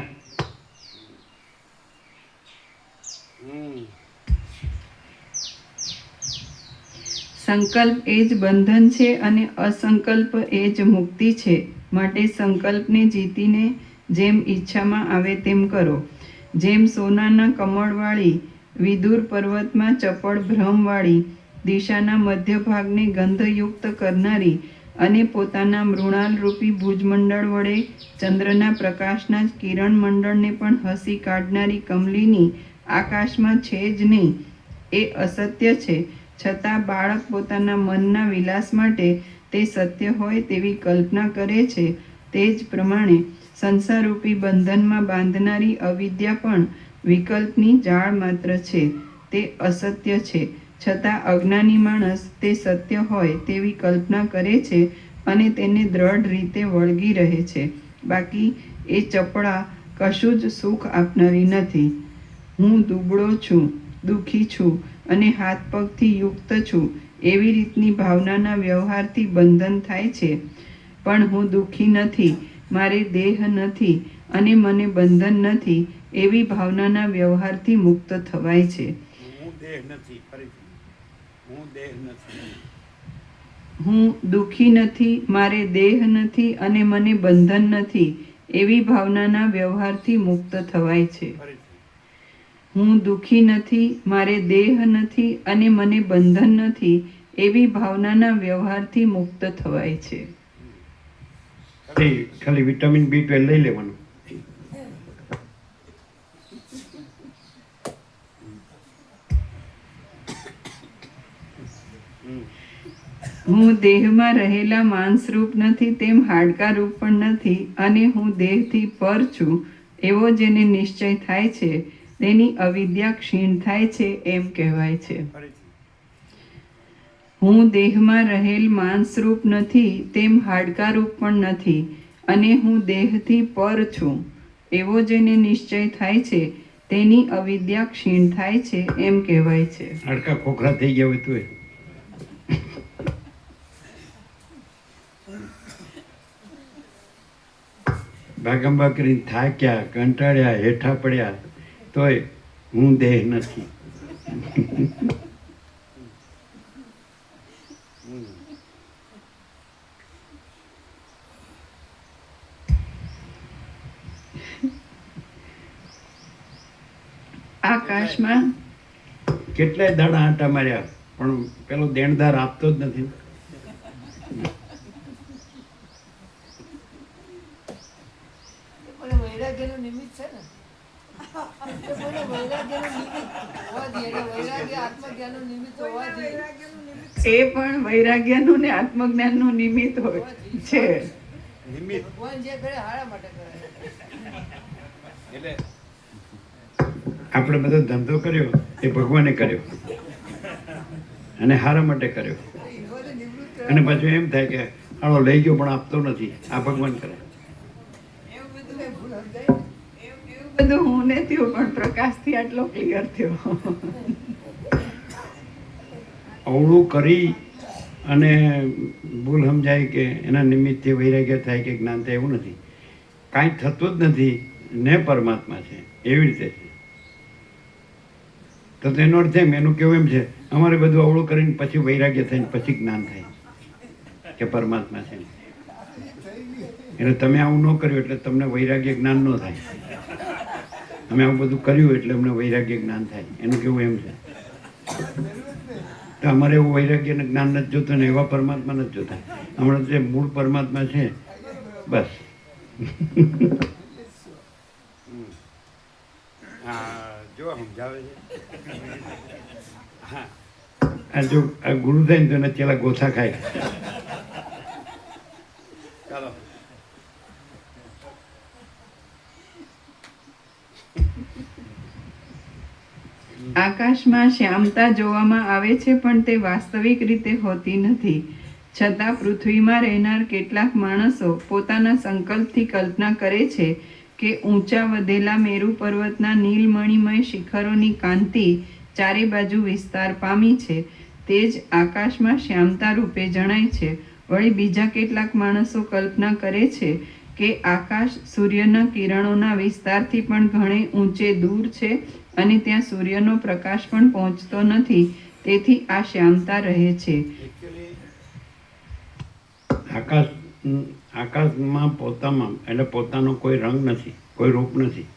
Speaker 2: સંકલ્પ એ જ બંધન છે અને અસંકલ્પ એ જ મુક્તિ છે. માટે સંકલ્પને જીતીને જેમ ઈચ્છામાં આવે તેમ કરો. જેમ સોનાના કમળવાળી વિદુર પર્વતમાં ચપળ ભ્રમવાળી દિશાના મધ્ય ભાગને ગંધયુક્ત કરનારી અને પોતાના મૃણાલરૂપી ભુજમંડળ વડે ચંદ્રના પ્રકાશના જ કિરણમંડળને પણ હસી કાઢનારી કમલીની આકાશમાં છે જ નહીં, એ અસત્ય છે. છતાં બાળક પોતાના મનના વિલાસ માટે તે સત્ય હોય તેવી કલ્પના કરે છે. તે જ પ્રમાણે સંસારરૂપી બંધનમાં બાંધનારી અવિદ્યા પણ વિકલ્પની જાળ માત્ર છે. તે અસત્ય છે, છતાં અજ્ઞાની માણસ તે સત્ય હોય તેવી કલ્પના કરે છે અને તેને દ્રઢ રીતે વળગી રહે છે. બાકી એ ચપળા કશું જ સુખ આપનારી નથી. હું દુબળો છું, દુઃખી છું અને હાથ પગથી યુક્ત છું એવી રીતની ભાવનાના વ્યવહારથી બંધન થાય છે. પણ હું દુઃખી નથી, મારે દેહ નથી અને મને બંધન નથી એવી ભાવનાના વ્યવહારથી મુક્ત થવાય છે.
Speaker 1: હું દેહ નથી, ફરીથી હું દેહ નથી.
Speaker 2: હું દુઃખી નથી, મારે દેહ નથી અને મને બંધન નથી એવી ભાવનાના વ્યવહારથી મુક્ત થવાય છે. હું દુઃખી નથી, મારે દેહ નથી અને મને બંધન નથી એવી ભાવનાના વ્યવહારથી મુક્ત થવાય છે.
Speaker 1: ખાલી વિટામિન B12 લઈ લેવાનું.
Speaker 2: હું દેહમાં રહેલા માંસરૂપ નથી તેમ હાડકારૂપ પણ નથી અને હું દેહથી પર છું એવો જેને નિશ્ચય થાય છે તેની અવિદ્યા ક્ષીણ થાય છે એમ કહેવાય છે. હું દેહમાં રહેલ માંસરૂપ નથી તેમ હાડકારૂપ પણ નથી અને હું દેહથી પર છું એવો જેને નિશ્ચય થાય છે તેની અવિદ્યા ક્ષીણ થાય છે એમ કહેવાય છે.
Speaker 1: હાડકા ખોખરા થઈ ગયા હોય તોય. ભાગંબા કરીને થાક્યા, કંટાળ્યા, હેઠા પડ્યા તોય હું દેહ નથી.
Speaker 2: આકાશમાં
Speaker 1: કેટલાય દાડા આંટા માર્યા પણ પેલો દેણદાર આપતો જ નથી.
Speaker 4: પણ વૈરાગ્યનું નિમિત્ત છે ને, એ પણ વૈરાગ્યનું નિમિત્ત હોવાથી, એટલે વૈરાગ્ય આત્મજ્ઞાનનું નિમિત્ત હોવાથી
Speaker 2: એ પણ વૈરાગ્યનું ને આત્મજ્ઞાનનું નિમિત્ત હોય છે.
Speaker 4: ભગવાન જે કરે હારા માટે કરે.
Speaker 1: એટલે આપણે બધો ધંધો કર્યો એ ભગવાને કર્યો અને હારા માટે કર્યો.
Speaker 4: ઈગોને નિવૃત્ત કરવા
Speaker 1: અને પાછું એમ થાય કે આનો લઈ ગયો પણ આપતો નથી, આ ભગવાન કરે.
Speaker 2: એવું
Speaker 4: માટે ભૂલ સમજાય.
Speaker 2: બધું હું ને થયું પણ પ્રકાશથી આટલો ક્લિયર થયો.
Speaker 1: અવળું કરી અને ભૂલ સમજાય કે એના નિમિત્તે વૈરાગ્ય થાય કે જ્ઞાન થાય એવું નથી. કાંઈ થતું જ નથી ને પરમાત્મા છે એવી રીતે છે. તો તેનો અર્થ એમ, એનું કેવું એમ છે, અમારે બધું અવળું કરીને પછી વૈરાગ્ય થઈને પછી જ્ઞાન થાય કે પરમાત્મા છે. એટલે તમે આવું ન કર્યું એટલે તમને વૈરાગ્ય જ્ઞાન ન થાય. અમે આવું બધું કર્યું એટલે અમને વૈરાગ્ય જ્ઞાન થાય, એનું કેવું એમ છે. તો અમારે એવું વૈરાગ્ય ને જ્ઞાન નથી જોતું ને એવા પરમાત્મા નથી જોતા. હમણાં જે મૂળ પરમાત્મા છે બસ. જો સમજાવે છે. હા, આ જો આ ગુરુ થાય ને તો એને પેલા ગોથા ખાય. ચાલો.
Speaker 2: આકાશમાં શ્યામતા જોવામાં આવે છે પણ તે વાસ્તવિક રીતે હોતી નથી. છતાં પૃથ્વીમાં રહેનાર કેટલાક માણસો પોતાના સંકલ્પથી કલ્પના કરે છે કે ઊંચા વધેલા મેરુ પર્વતના નીલમણિમય શિખરોની કાંતિ ચારે બાજુ વિસ્તાર પામી છે તે જ આકાશમાં શ્યામતા રૂપે જણાય છે. વળી બીજા કેટલાક માણસો કલ્પના કરે છે કે આકાશ સૂર્યના કિરણોના વિસ્તારથી પણ ઘણે ઊંચે દૂર છે અને ત્યાં સૂર્યનો પ્રકાશ પણ પહોંચતો નથી, તેથી આ શ્યામતા રહે છે.
Speaker 1: આકાશમાં પોતામાં એટલે પોતાનો કોઈ રંગ નથી, કોઈ રૂપ નથી,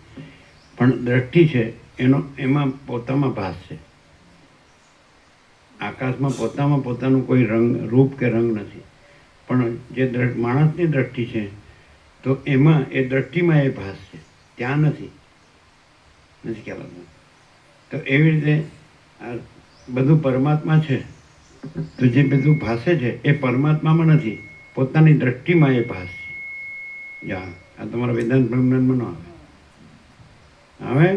Speaker 1: પણ દ્રષ્ટિ છે એમાં પોતામાં ભાસ છે. આકાશમાં પોતાનું કોઈ રૂપ કે રંગ નથી, પણ જે માણસની દ્રષ્ટિ છે તો એમાં એ દ્રષ્ટિમાં એ ભાસ છે, ત્યાં નથી ખ્યાલ. તો એવી રીતે આ બધું પરમાત્મા છે. તો જે બધું ભાસે છે એ પરમાત્મામાં નથી, પોતાની દ્રષ્ટિમાં એ ભાસ છે. જા આ તમારા વેદાંત બ્રહ્માંડમાં ન આવે. હવે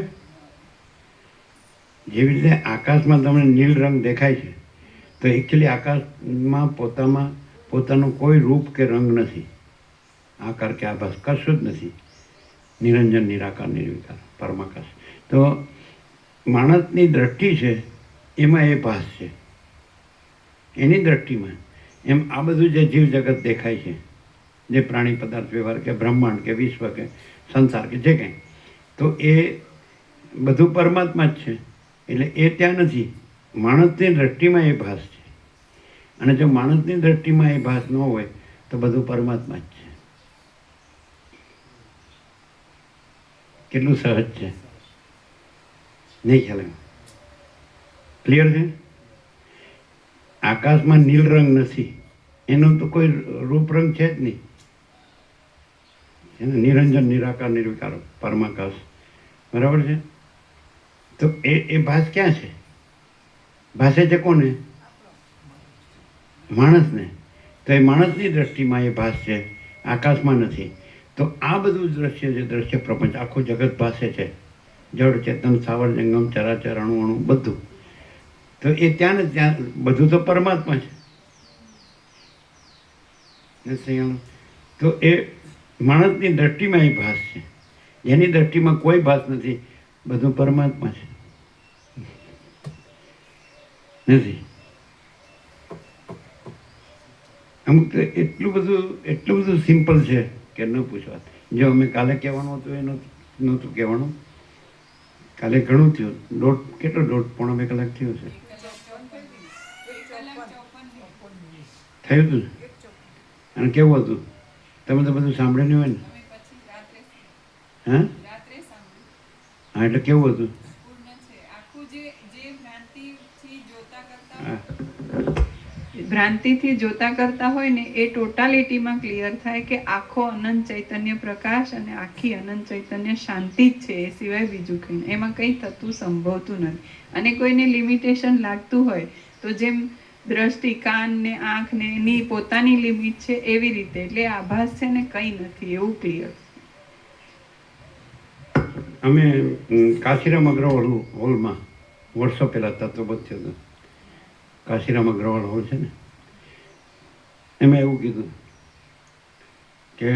Speaker 1: જેવી રીતે આકાશમાં તમને નીલ રંગ દેખાય છે તો એકચ્યુઅલી આકાશમાં પોતાનું કોઈ રૂપ કે રંગ નથી, આકાર કે આભાસ કશું જ નથી. નિરંજન, નિરાકાર, નિર્વિકાર, પરમાકાશ. તો માણસની દ્રષ્ટિ છે એમાં એ ભાસ છે, એની દ્રષ્ટિમાં. એમ આ બધું જે જીવ જગત દેખાય છે, જે પ્રાણી પદાર્થ વ્યવહાર કે બ્રહ્માંડ કે વિશ્વ કે સંસાર કે જે કંઈ, તો એ બધું પરમાત્મા જ છે. એટલે એ ત્યાં નથી, માણસની દ્રષ્ટિમાં એ ભાસ છે. અને જો માણસની દ્રષ્ટિમાં એ ભાસ ન હોય તો બધું પરમાત્મા જ છે. કેટલું સહજ છે. નહીં ખ્યાલ આવ્યો? ક્લિયર છે? આકાશમાં નીલ રંગ નથી, એનો તો કોઈ રૂપ રંગ છે જ નહીં. એને નિરંજન, નિરાકાર, નિર્વિકાર પરમાકાશ, બરાબર છે? તો એ ભાસ ક્યાં છે? ભાસે છે કોને? માણસને. તો એ માણસની દ્રષ્ટિમાં એ ભાસ છે, આકાશમાં નથી. તો આ બધું દ્રશ્ય છે, દ્રશ્ય પ્રપંચ, આખું જગત ભાસે છે, જળ, ચેતન, સ્થાવર, જંગમ, ચરાચર, અણુ અણુ બધું. તો એ ત્યાં ને ત્યાં બધું તો પરમાત્મા છે. તો એ માણસની દ્રષ્ટિમાં એ ભાસ છે, જેની દ્રષ્ટિમાં કોઈ ભાસ નથી, બધું પરમાત્મા છે. નથી અમુક તો એટલું બધું સિમ્પલ છે કે ન પૂછવા. જો અમે કાલે કહેવાનું હતું એ નહોતું કહેવાનું. કાલે ઘણું થયું, પોણા 2 કલાક થયું છે. થયું હતું ને? અને કેવું હતું? તમે તો બધું સાંભળ્યું હોય ને? હા હા, એટલે કેવું હતું? હા,
Speaker 2: ભ્રાંતિથી જોતા કરતા હોય ને એ ટોટાલિટીમાં ક્લિયર થાય કે આખો અનંત ચૈતન્ય પ્રકાશ અને આખી અનંત ચૈતન્ય શાંતિ જ છે, એ સિવાય બીજું કંઈ નહીં. એમાં કંઈ થતું સંભવતું નથી. અને કોઈને લિમિટેશન લાગતું હોય તો જેમ દ્રષ્ટિ, કાન ને આંખ ને એની પોતાની લિમિટ છે એવી રીતે, એટલે આભાસ છે ને કંઈ નથી, એવું ક્લિયર.
Speaker 1: અમે કાશીરામ અગ્રવાલ હોલમાં વર્ષો પહેલાં તત્વબોધ થયો હતો. કાશીરામ અગ્રવાલ હોલ છે ને, એમાં એવું કીધું કે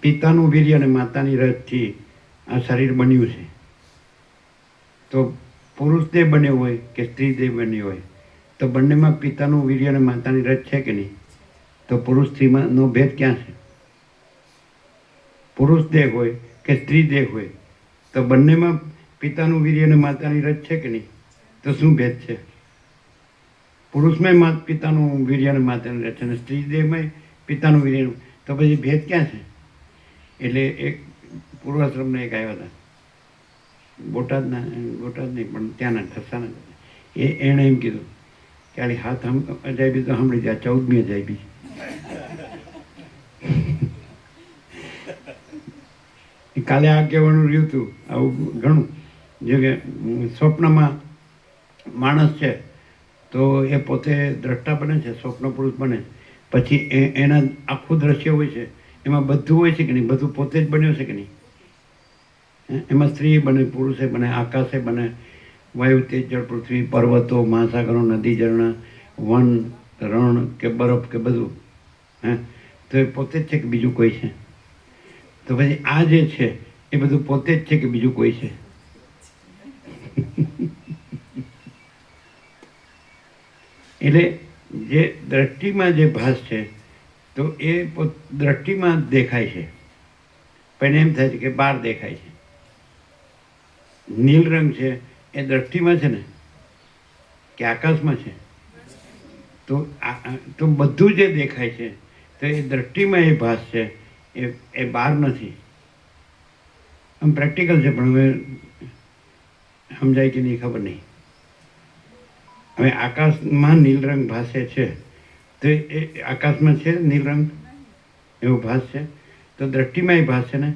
Speaker 1: પિતાનું વીર્ય અને માતાની રજથી આ શરીર બન્યું છે. તો પુરુષ દેહ બન્યો હોય કે સ્ત્રી દેહ બન્યો હોય, તો બંનેમાં પિતાનું વીર્ય અને માતાની રજ છે કે નહીં? તો પુરુષ સ્ત્રીમાંનો ભેદ ક્યાં છે? પુરુષ દેહ હોય કે સ્ત્રી દેહ હોય, તો બંનેમાં પિતાનું વીર્ય અને માતાની રજ છે કે નહીં? તો શું ભેદ છે? પુરુષમાં પિતાનું વીર્ય અને માતાની રજ છે, અને સ્ત્રી દેહમાં પિતાનું વીર્ય, તો પછી ભેદ ક્યાં છે? એટલે એક પૂર્વાશ્રમના એક આવ્યા હતા, બોટાદ નહીં પણ ત્યાંના ઠસાના, એણે એમ કીધું કે આલી હાથ અજાયબી તો સાંભળી જાય, 14મી અજાયબી. કાલે આ કહેવાનું રહ્યું હતું. આવું ઘણું, જે કે સ્વપ્નમાં માણસ છે તો એ પોતે દ્રષ્ટા બને છે, સ્વપ્ન પુરુષ બને, પછી એના આખું દ્રશ્ય હોય છે, એમાં બધું હોય છે કે નહીં? બધું પોતે જ બન્યું છે કે નહીં? એમાં સ્ત્રી બને, પુરુષે બને, આકાશે બને, વાયુ, તેજ, જળ, પૃથ્વી, પર્વતો, મહાસાગરો, નદી, ઝરણા, વન, રણ કે બરફ કે બધું. તો એ પોતે જ છે કે બીજું કોઈ છે? તો પછી આ જે છે એ બધું પોતે જ છે કે બીજું કોઈ છે? એટલે જે દ્રષ્ટિમાં જે ભાસ છે, તો એ દ્રષ્ટિમાં દેખાય છે, પણ એમ થાય છે કે બહાર દેખાય છે. નીલ રંગ છે એ દ્રષ્ટિમાં છે ને કે આકાશમાં છે? તો બધું જે દેખાય છે તો એ દ્રષ્ટિમાં એ ભાસ છે, એ બહાર નથી. આમ પ્રેક્ટિકલ છે, પણ હવે સમજાય કે નહીં ખબર નહીં. હવે આકાશમાં નીલ રંગ ભાસે છે, તો એ આકાશમાં છે નીલ રંગ, એવો ભાસ છે, તો દ્રષ્ટિમાં એ ભાસ છે ને.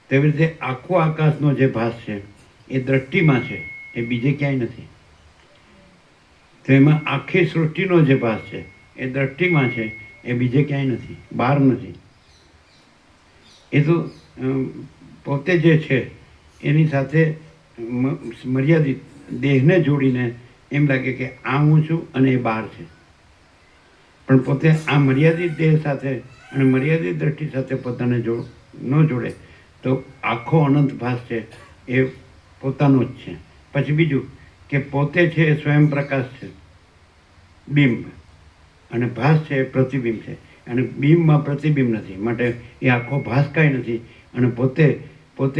Speaker 1: તેવી રીતે આખો આકાશનો જે ભાસ છે એ દ્રષ્ટિમાં છે, એ બીજે ક્યાંય નથી. તો એમાં આખી સૃષ્ટિનો જે ભાસ છે એ દ્રષ્ટિમાં છે, એ બીજે ક્યાંય નથી, બહાર નથી. એ તો પોતે જે છે એની સાથે મર્યાદિત દેહને જોડીને એમ લાગે કે આ હું છું અને એ બહાર છે. પણ પોતે આ મર્યાદિત દેહ સાથે અને મર્યાદિત દ્રષ્ટિ સાથે પોતાને ન જોડે તો આખો અનંત ભાસ છે એ પોતાનો જ છે. પછી બીજું કે પોતે છે એ સ્વયં પ્રકાશ છે, બિંબ, અને ભાસ છે એ પ્રતિબિંબ છે. અને બિંબમાં પ્રતિબિંબ નથી, માટે એ આખો ભાસ કાંઈ નથી. અને પોતે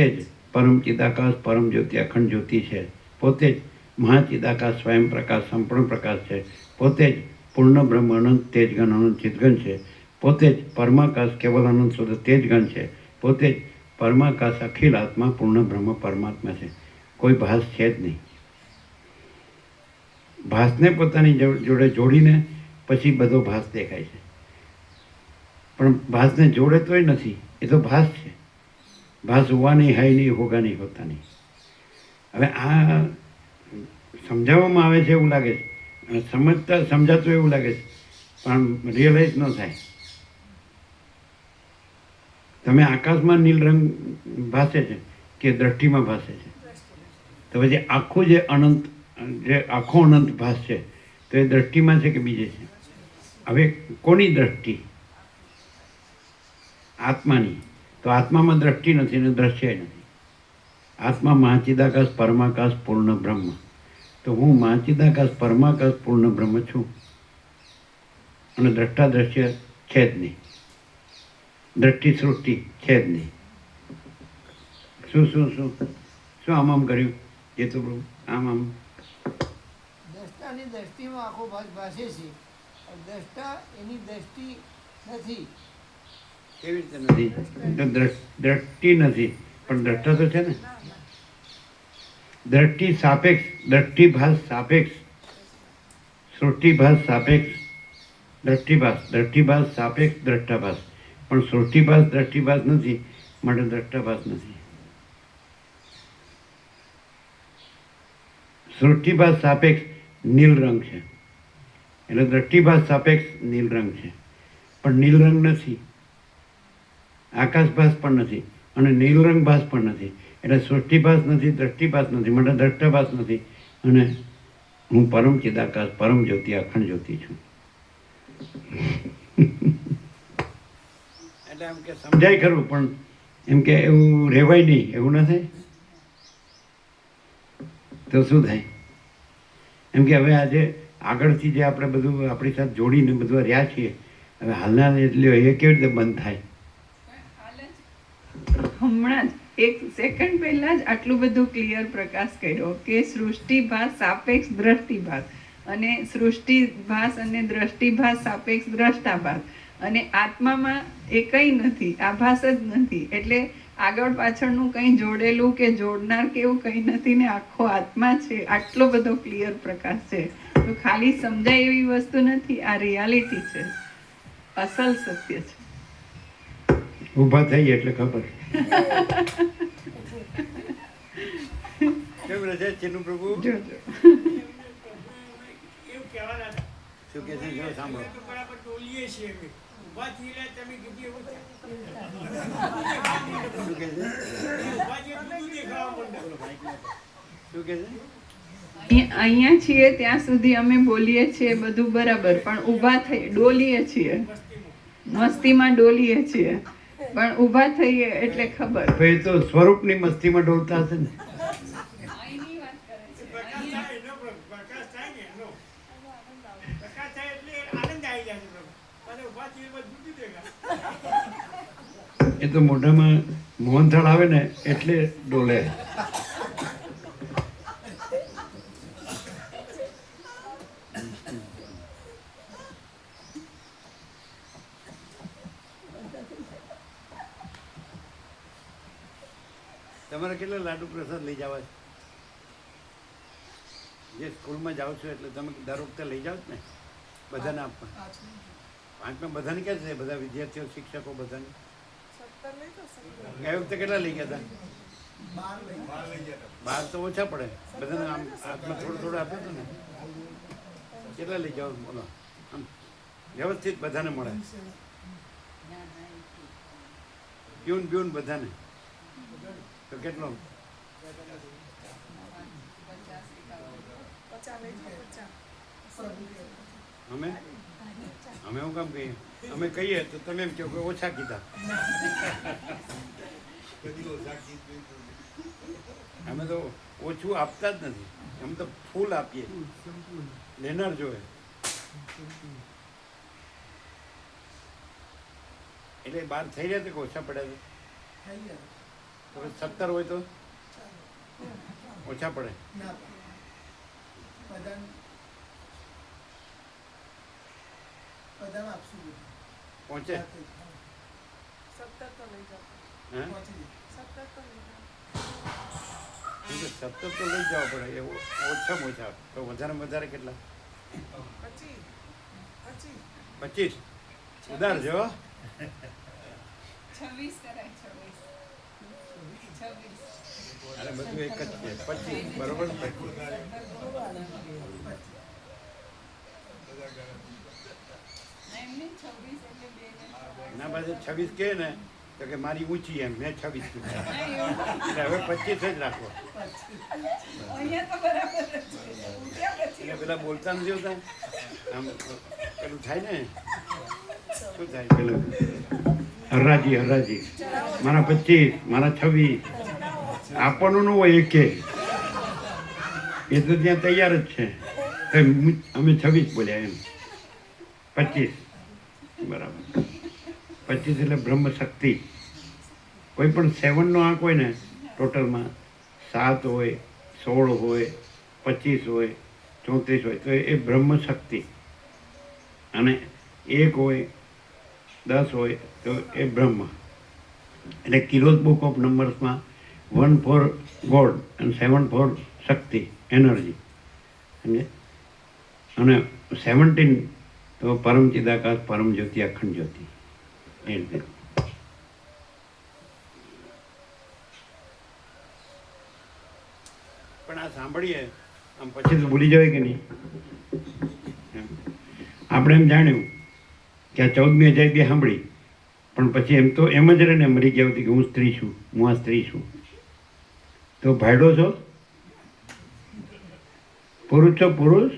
Speaker 1: જ પરમ ચિદાકાશ, પરમ જ્યોતિ, અખંડ જ્યોતિ છે. પોતે જ મહાચિદાકાશ, સ્વયં પ્રકાશ, સંપૂર્ણ પ્રકાશ છે. પોતે જ પૂર્ણ બ્રહ્મ, અનંત તેજગન, અનંત ચિદગન છે. પોતે જ પરમાકાશ, કેવલ અનંત શુદ્ધ તેજગન છે. પોતે જ પરમાકાશ, અખિલ આત્મા, પૂર્ણ બ્રહ્મ પરમાત્મા છે. કોઈ ભાસ છે જ નહીં. ભાસને પોતાની જોડે જોડીને પછી બધો ભાસ દેખાય છે. પણ ભાસને જોડે તોય નથી, એ તો ભાસ છે. ભાસ હુआ નહીં, હૈ નહીં, હોગા નહીં, હોતા નહીં. હવે આ સમજાવવામાં આવે છે એવું લાગે છે, અને સમજાતું એવું લાગે છે, પણ રિયલાઇઝ ન થાય. તમે આકાશમાં નીલ રંગ ભાસે છે કે દ્રષ્ટિમાં ભાસે છે? તો પછી આખું જે અનંત, જે આખો અનંત ભાસ છે, તો એ દ્રષ્ટિમાં છે કે બીજે છે? હવે કોની દ્રષ્ટિ? આત્માની. તો આત્મામાં દ્રષ્ટિ નથી અને દ્રશ્ય નથી. આત્મા મહાચિદાકાશ પરમાકાશ પૂર્ણ બ્રહ્મ. તો હું મહાચિદાકાશ પરમાકાશ પૂર્ણ બ્રહ્મ છું, અને દ્રષ્ટા દ્રશ્ય છે જ નહીં. દ્રષ્ટિ સૃષ્ટિ છે જ નહીં. શું શું શું શું આમ આમ કર્યું એ તો પ્રભુ? આમ
Speaker 4: દ્રષ્ટાની દ્રષ્ટિમાં આખો ભાગ ભાસે છે, પણ દ્રષ્ટા એની દ્રષ્ટિ નથી.
Speaker 1: કેવી રીતે નથી? તો દ્રષ્ટિ નથી, પણ દ્રષ્ટા તો છે ને. દ્રષ્ટિ સાપેક્ષ, દ્રષ્ટિભાસ સાપેક્ષ, સૃષ્ટિભાસ સાપેક્ષ, દ્રષ્ટિભાસ સાપેક્ષ દ્રષ્ટાભાસ. પણ સૃષ્ટિભાસ દ્રષ્ટિભાસ નથી, માટે દ્રષ્ટાભાસ નથી. સૃષ્ટિભાસ સાપેક્ષ નીલ રંગ છે, એટલે દ્રષ્ટિભાસ સાપેક્ષ નીલ રંગ છે. પણ નીલ રંગ નથી, આકાશભાસ પણ નથી, અને નીલ રંગ ભાસ પણ નથી. એટલે સૃષ્ટિભાસ નથી, દ્રષ્ટિભાસ નથી, માટે દ્રષ્ટાભાસ નથી. અને હું પરમ ચિદાકાશ, પરમ જ્યોતિ, અખંડ જ્યોતિ છું. એટલે એમ કે સમજાય ખરું, પણ એમ કે એવું રહેવાય નહીં, એવું ન થાય. તો શું થાય? એમ કે હવે આજે આગળથી જે આપણે બધું આપણી સાથે જોડીને બધું રહ્યા છીએ, હવે હાલના એટલે એ કેવી રીતે બંધ થાય?
Speaker 2: હમણાં જ 1 સેકન્ડ પહેલા જ આટલું બધું ક્લિયર પ્રકાશ કર્યો કે સૃષ્ટિભાસ સાપેક્ષ દ્રષ્ટિભાસ, અને સૃષ્ટિભાસ અને દ્રષ્ટિભાસ સાપેક્ષ દ્રષ્ટાભાસ, અને આત્મામાં એ કંઈ નથી, આભાસ જ નથી. એટલે આગળ પાછળનું કંઈ જોડેલું કે જોડનાર કે એવું કંઈ નથી ને આખો આત્મા છે. આટલો બધો ક્લિયર પ્રકાશ છે. તો ખાલી સમજાય એવી વસ્તુ નથી, આ રિયાલિટી છે, અસલ સત્ય છે.
Speaker 1: ઊભા થઈ એટલે ખબર. કેમ રહે ચિનું પ્રભુ?
Speaker 2: જોજો
Speaker 3: એવું કહેવાના હતા.
Speaker 1: શું કે છે? જો સાંભળો.
Speaker 3: તો બરાબર ડોલીએ છીએ અમે. ઊભા થઈને તમે કીધું એવું છે.
Speaker 1: શું કે છે?
Speaker 3: ઊભા થઈએ તો બધું દેખાવા માંડે.
Speaker 1: શું કે છે?
Speaker 2: અહીંયા છીએ ત્યાં સુધી અમે બોલીએ છીએ બધું બરાબર, પણ ઊભા થઈ ડોલીએ છીએ, મસ્તીમાં ડોલીએ છીએ, પણ ઊભા થઈએ એટલે ખબર.
Speaker 1: તો એ તો સ્વરૂપની મસ્તીમાં ડોલતા હશે ને.
Speaker 3: પ્રકાશ થાય એનો પ્રકાશ થાય ને એનો. પ્રકાશ થાય એટલે આનંદ આવી જાય છે પ્રભુ. અને ઊભા થઈએ બધું દેખાય.
Speaker 1: એ તો મોઢામાં મોહનથાળ આવે ને એટલે ડોલે. તમારે કેટલા લાડુ પ્રસાદ લઈ જવા છે? જે સ્કૂલમાં જાઓ છો એટલે તમે દર વખતે લઈ જાઓ જ ને? બધાને આપવા? પાંચમાં બધાને ક્યાં છે? બધા વિદ્યાર્થીઓ, શિક્ષકો બધાને ગયા વખતે કેટલા લઈ ગયા હતા? 12 તો ઓછા પડે. બધાને આમ હાથમાં થોડું થોડું આપ્યું હતું ને. કેટલા લઈ જાઓ બોલો? આમ વ્યવસ્થિત બધાને મળે. પ્યુન પ્યુન બધાને તો કેટલો? અમે એવું કામ કહીએ? અમે કહીએ તો તમે એમ કહો કે ઓછા કીધા. અમે તો ઓછું આપતા જ નથી, અમે તો ફૂલ આપીએ. લેનાર જોવે. એટલે 12 થઈ રહ્યા કે ઓછા પડ્યા છે? તો 17 હોય તો ઓછા પડે. પહોંચે? સતત તો લઈ જવા પડે એવું ઓછામાં ઓછા તો વધારેમાં વધારે કેટલા 25 ઉધાર છે હો.
Speaker 2: 26 કરાય 26
Speaker 1: અને બધું એક જ છે 25 બરોબર ને? ના પાછું 26 કહે ને તો કે મારી ઊંચી એમ મેં 26 કીધું એટલે હવે 25 જ રાખો. એટલે પેલા બોલતા નથી હોતા આમ પેલું થાય ને શું થાય પેલું હરાજી મારા 25 મારા 26 આપવાનું ન હોય એકે એ તો ત્યાં તૈયાર જ છે તો અમે 26 બોલ્યા એમ 25 બરાબર 25 એટલે બ્રહ્મ શક્તિ. કોઈ પણ 7નો આંક હોય ને ટોટલમાં 7 હોય 16 હોય 25 હોય 34 હોય તો એ બ્રહ્મ શક્તિ. અને 1 હોય 10 હોય તો એ બ્રહ્મ. એટલે કિલોઝ બુક ઓફ નંબર્સમાં 1 ફોર ગોડ અને 7 ફોર શક્તિ એનર્જી સમજે. અને 17 તો પરમ ચિદાકાશ પરમ જ્યોતિ અખંડ જ્યોતિ એ રીતે. પણ આ સાંભળીએ આમ પછી તો ભૂલી જાય કે નહીં. આપણે એમ જાણ્યું કે આ 14મી અધ્યાય બી સાંભળી પણ પછી એમ તો એમ જ રહે ને મરી ગયા હતી કે હું સ્ત્રી છું હું આ સ્ત્રી છું. તો ભાઈડો છો પુરુષ છો પુરુષ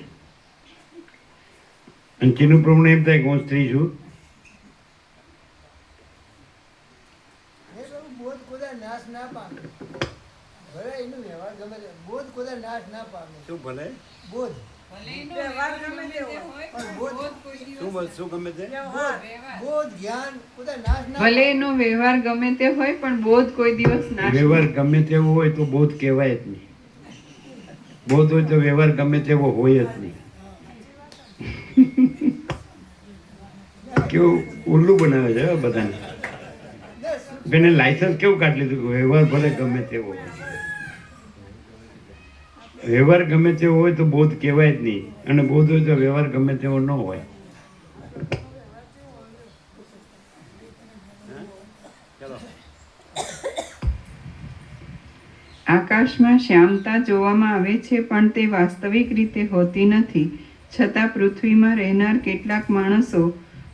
Speaker 1: અને ચીનું પ્રમાણે એમ થાય કે હું સ્ત્રી છું.
Speaker 4: બોધ કોદા નાશ ના પામે ભલે એનો વ્યવહાર ગમે તે બોધ કોદા નાશ ના પામે.
Speaker 1: શું ભલે
Speaker 4: બોધ
Speaker 1: શું ગમે તે
Speaker 4: બોધ જ્ઞાન કોદા નાશ ના
Speaker 2: ભલે એનો વ્યવહાર ગમે તે હોય પણ બોધ કોઈ દિવસ નાશ
Speaker 1: વ્યવહાર ગમે તેવો હોય તો બોધ કહેવાય જ નહીં. બોધ હોય તો વ્યવહાર ગમે તેવો હોય જ નહીં. કેવું ઉલ્લું બનાવે છે હો બધાને. બેને લાયસન્સ કેવું કાઢી લીધું કે વ્યવહાર ભલે ગમે તેવો હોય. વ્યવહાર ગમે તેવો હોય તો બોધ કહેવાય જ નહીં અને બોધ હોય તો વ્યવહાર ગમે તેવો ન હોય. ચલો
Speaker 2: આકાશમાં શ્યામતા જોવામાં આવે છે પણ તે વાસ્તવિક રીતે હોતી નથી. છતાં પૃથ્વીમાં રહેનાર કેટલાક માણસો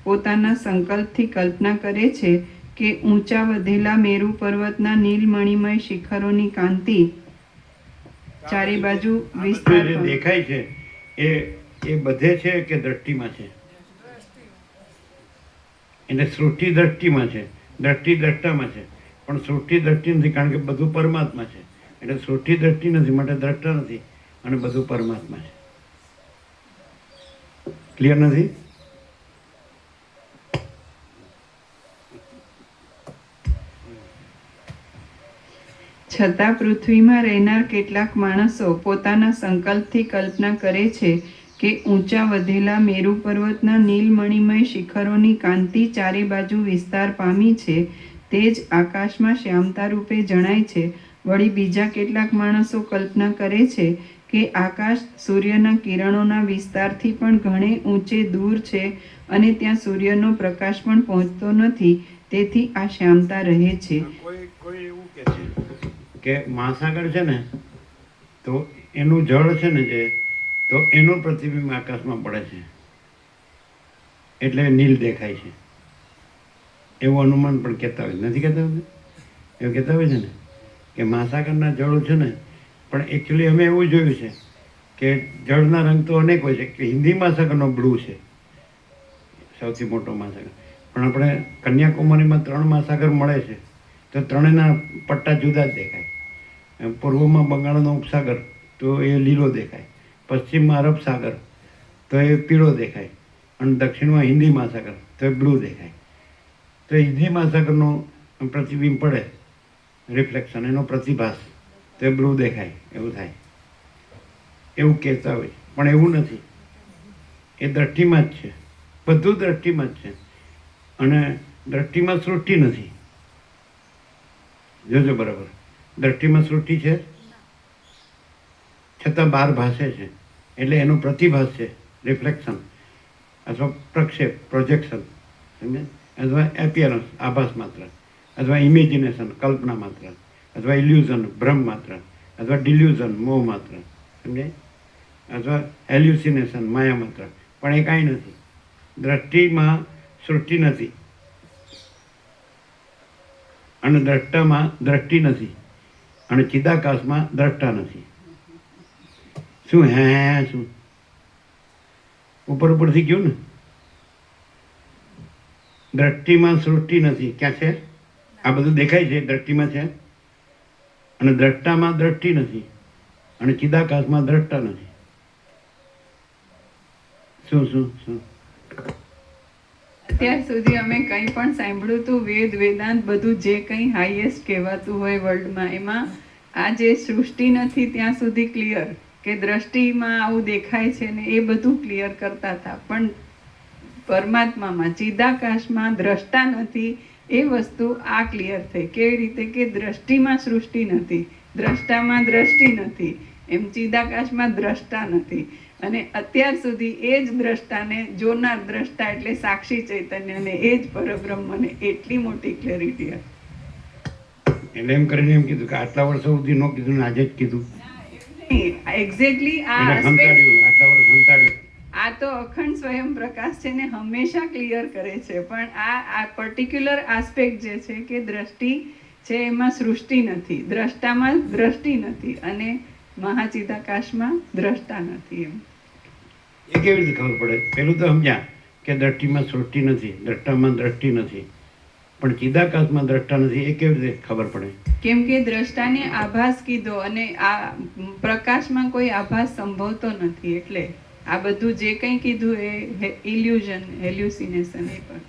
Speaker 2: પોતાના સંકલ્પથી કલ્પના કરે છે કે ઊંચા વધેલા મેરુ પર્વતના નીલમણિમય શિખરોની કાંતિ ચારે બાજુ વિસ્તાર
Speaker 1: જે દેખાય છે એ બધે છે કે દ્રષ્ટિમાં છે. એટલે સૃષ્ટિ દ્રષ્ટિમાં છે દ્રષ્ટિ દ્રષ્ટામાં છે પણ સૃષ્ટિ દ્રષ્ટિ નથી કારણ કે બધું પરમાત્મા છે. એટલે સૃષ્ટિ દ્રષ્ટિ નથી માટે દ્રષ્ટા નથી અને બધું પરમાત્મા છે. ક્લિયર નથી?
Speaker 2: છતાં પૃથ્વીમાં રહેનાર કેટલાક માણસો પોતાના સંકલ્પથી કલ્પના કરે છે કે ઊંચા વધેલા મેરુ પર્વતના નીલમણિમય શિખરોની કાંતિ ચારે બાજુ વિસ્તાર પામી છે તે જ આકાશમાં શ્યામતા રૂપે જણાય છે. વળી બીજા કેટલાક માણસો કલ્પના કરે છે કે આકાશ સૂર્યના કિરણોના વિસ્તારથી પણ ઘણે ઊંચે દૂર છે અને ત્યાં સૂર્યનો પ્રકાશ પણ પહોંચતો નથી તેથી આ શ્યામતા રહે છે.
Speaker 1: કોઈ એવું કે છે કે મહાસાગર છે ને તો એનું જળ છે ને જે તો એનું પ્રતિબિંબ આકાશમાં પડે છે એટલે નીલ દેખાય છે એવું અનુમાન પણ કહેતા હોય. નથી કહેતા હોય? એવું કહેતા હોય છે ને કે મહાસાગરના જળ છે ને પણ એકચ્યુઅલી અમે એવું જોયું છે કે જળના રંગ તો અનેક હોય છે કે હિન્દી મહાસાગરનો બ્લુ છે સૌથી મોટો મહાસાગર પણ આપણે કન્યાકુમારીમાં 3 મહાસાગર મળે છે તો ત્રણેયના પટ્ટા જુદા જ દેખાય. પૂર્વમાં બંગાળનો ઉપસાગર તો એ લીલો દેખાય, પશ્ચિમમાં અરબ સાગર તો એ પીળો દેખાય અને દક્ષિણમાં હિન્દી મહાસાગર તો એ બ્લુ દેખાય. તો હિન્દી મહાસાગરનું પ્રતિબિંબ પડે રિફ્લેક્શન એનો પ્રતિભાસ તો એ બ્લુ દેખાય એવું થાય એવું કહેતા હોય પણ એવું નથી. એ દ્રષ્ટિમાં જ છે બધું દ્રષ્ટિમાં જ છે અને દ્રષ્ટિમાં સૃષ્ટિ નથી. જોજો બરાબર દ્રષ્ટિમાં સૃષ્ટિ છે છતાં બહાર ભાસે છે, એટલે એનો પ્રતિભાસ છે, રિફ્લેક્શન અથવા પ્રક્ષેપ, પ્રોજેક્શન, સમજે, અથવા એપિયરન્સ, આભાસ માત્ર, અથવા ઇમેજિનેશન, કલ્પના માત્ર, અથવા ઇલ્યુઝન, ભ્રમ માત્ર, અથવા ડિલ્યુઝન, મોહ માત્ર, સમજે, અથવા એલ્યુસિનેશન, માયા માત્ર. પણ એ કાંઈ નથી. દ્રષ્ટિમાં સૃષ્ટિ નથી અને દ્રષ્ટામાં દ્રષ્ટિ નથી અને ચિદાકાશમાં દ્રષ્ટા નથી. શું હે શું ઉપરથી ગયું ને? દ્રષ્ટિમાં સૃષ્ટિ નથી. ક્યાં છે? આ બધું દેખાય છે દ્રષ્ટિમાં છે, અને દ્રષ્ટામાં દ્રષ્ટિ નથી અને ચિદાકાશમાં દ્રષ્ટા નથી. શું શું શું
Speaker 2: અત્યાર સુધી અમે કંઈ પણ સાંભળ્યું હતું, વેદ વેદાંત બધું જે કંઈ હાઈએસ્ટ કહેવાતું હોય વર્લ્ડમાં, એમાં આ જે સૃષ્ટિ નથી ત્યાં સુધી ક્લિયર, કે દ્રષ્ટિમાં આવું દેખાય છે ને એ બધું ક્લિયર કરતા હતા. પણ પરમાત્મામાં ચિદાકાશમાં દ્રષ્ટા નથી એ વસ્તુ આ ક્લિયર થઈ. કેવી રીતે? કે દ્રષ્ટિમાં સૃષ્ટિ નથી, દ્રષ્ટામાં દ્રષ્ટિ નથી, એમ ચિદાકાશમાં દ્રષ્ટા નથી. અને અત્યાર સુધી એ જ દ્રષ્ટાને જોનાર દ્રષ્ટા એટલે સાક્ષી ચૈતન્યને એ જ પરબ્રહ્મને એટલી મોટી ક્લેરિટી હતી.
Speaker 1: એટલે એમ કરીને એમ કીધું કે આટલા વર્ષો સુધી ન કીધું ને આજે જ કીધું.
Speaker 2: એક્ઝેક્ટલી આ
Speaker 1: એટલે
Speaker 2: aspect-
Speaker 1: સંતાડ્યું, આટલા વર્ષ સંતાડ્યું.
Speaker 2: આ તો અખંડ સ્વયં પ્રકાશ છે ને હંમેશા ક્લિયર કરે છે. પણ આ પર્ટિક્યુલર આસ્પેક્ટ જે છે કે દ્રષ્ટિ છે એમાં સૃષ્ટિ નથી, દ્રષ્ટામાં દ્રષ્ટિ નથી અને મહાચિદાકાશમાં દ્રષ્ટા નથી. એમ
Speaker 1: એ કેવી રીતે ખબર પડે? પેલું તો સમજ્યા કે દ્રષ્ટિમાં સૃષ્ટિ નથી, દ્રષ્ટામાં દ્રષ્ટિ નથી, પણ ચિદાકાશમાં દ્રષ્ટા નથી. એ કેવી રીતે ખબર પડે?
Speaker 2: કેમ કે દ્રષ્ટાને આભાસ કીધો અને આ પ્રકાશમાં કોઈ આભાસ સંભવતો નથી. એટલે આ બધું જે કંઈ કીધું એ ઇલ્યુઝન, હેલ્યુસિનેશન એ પણ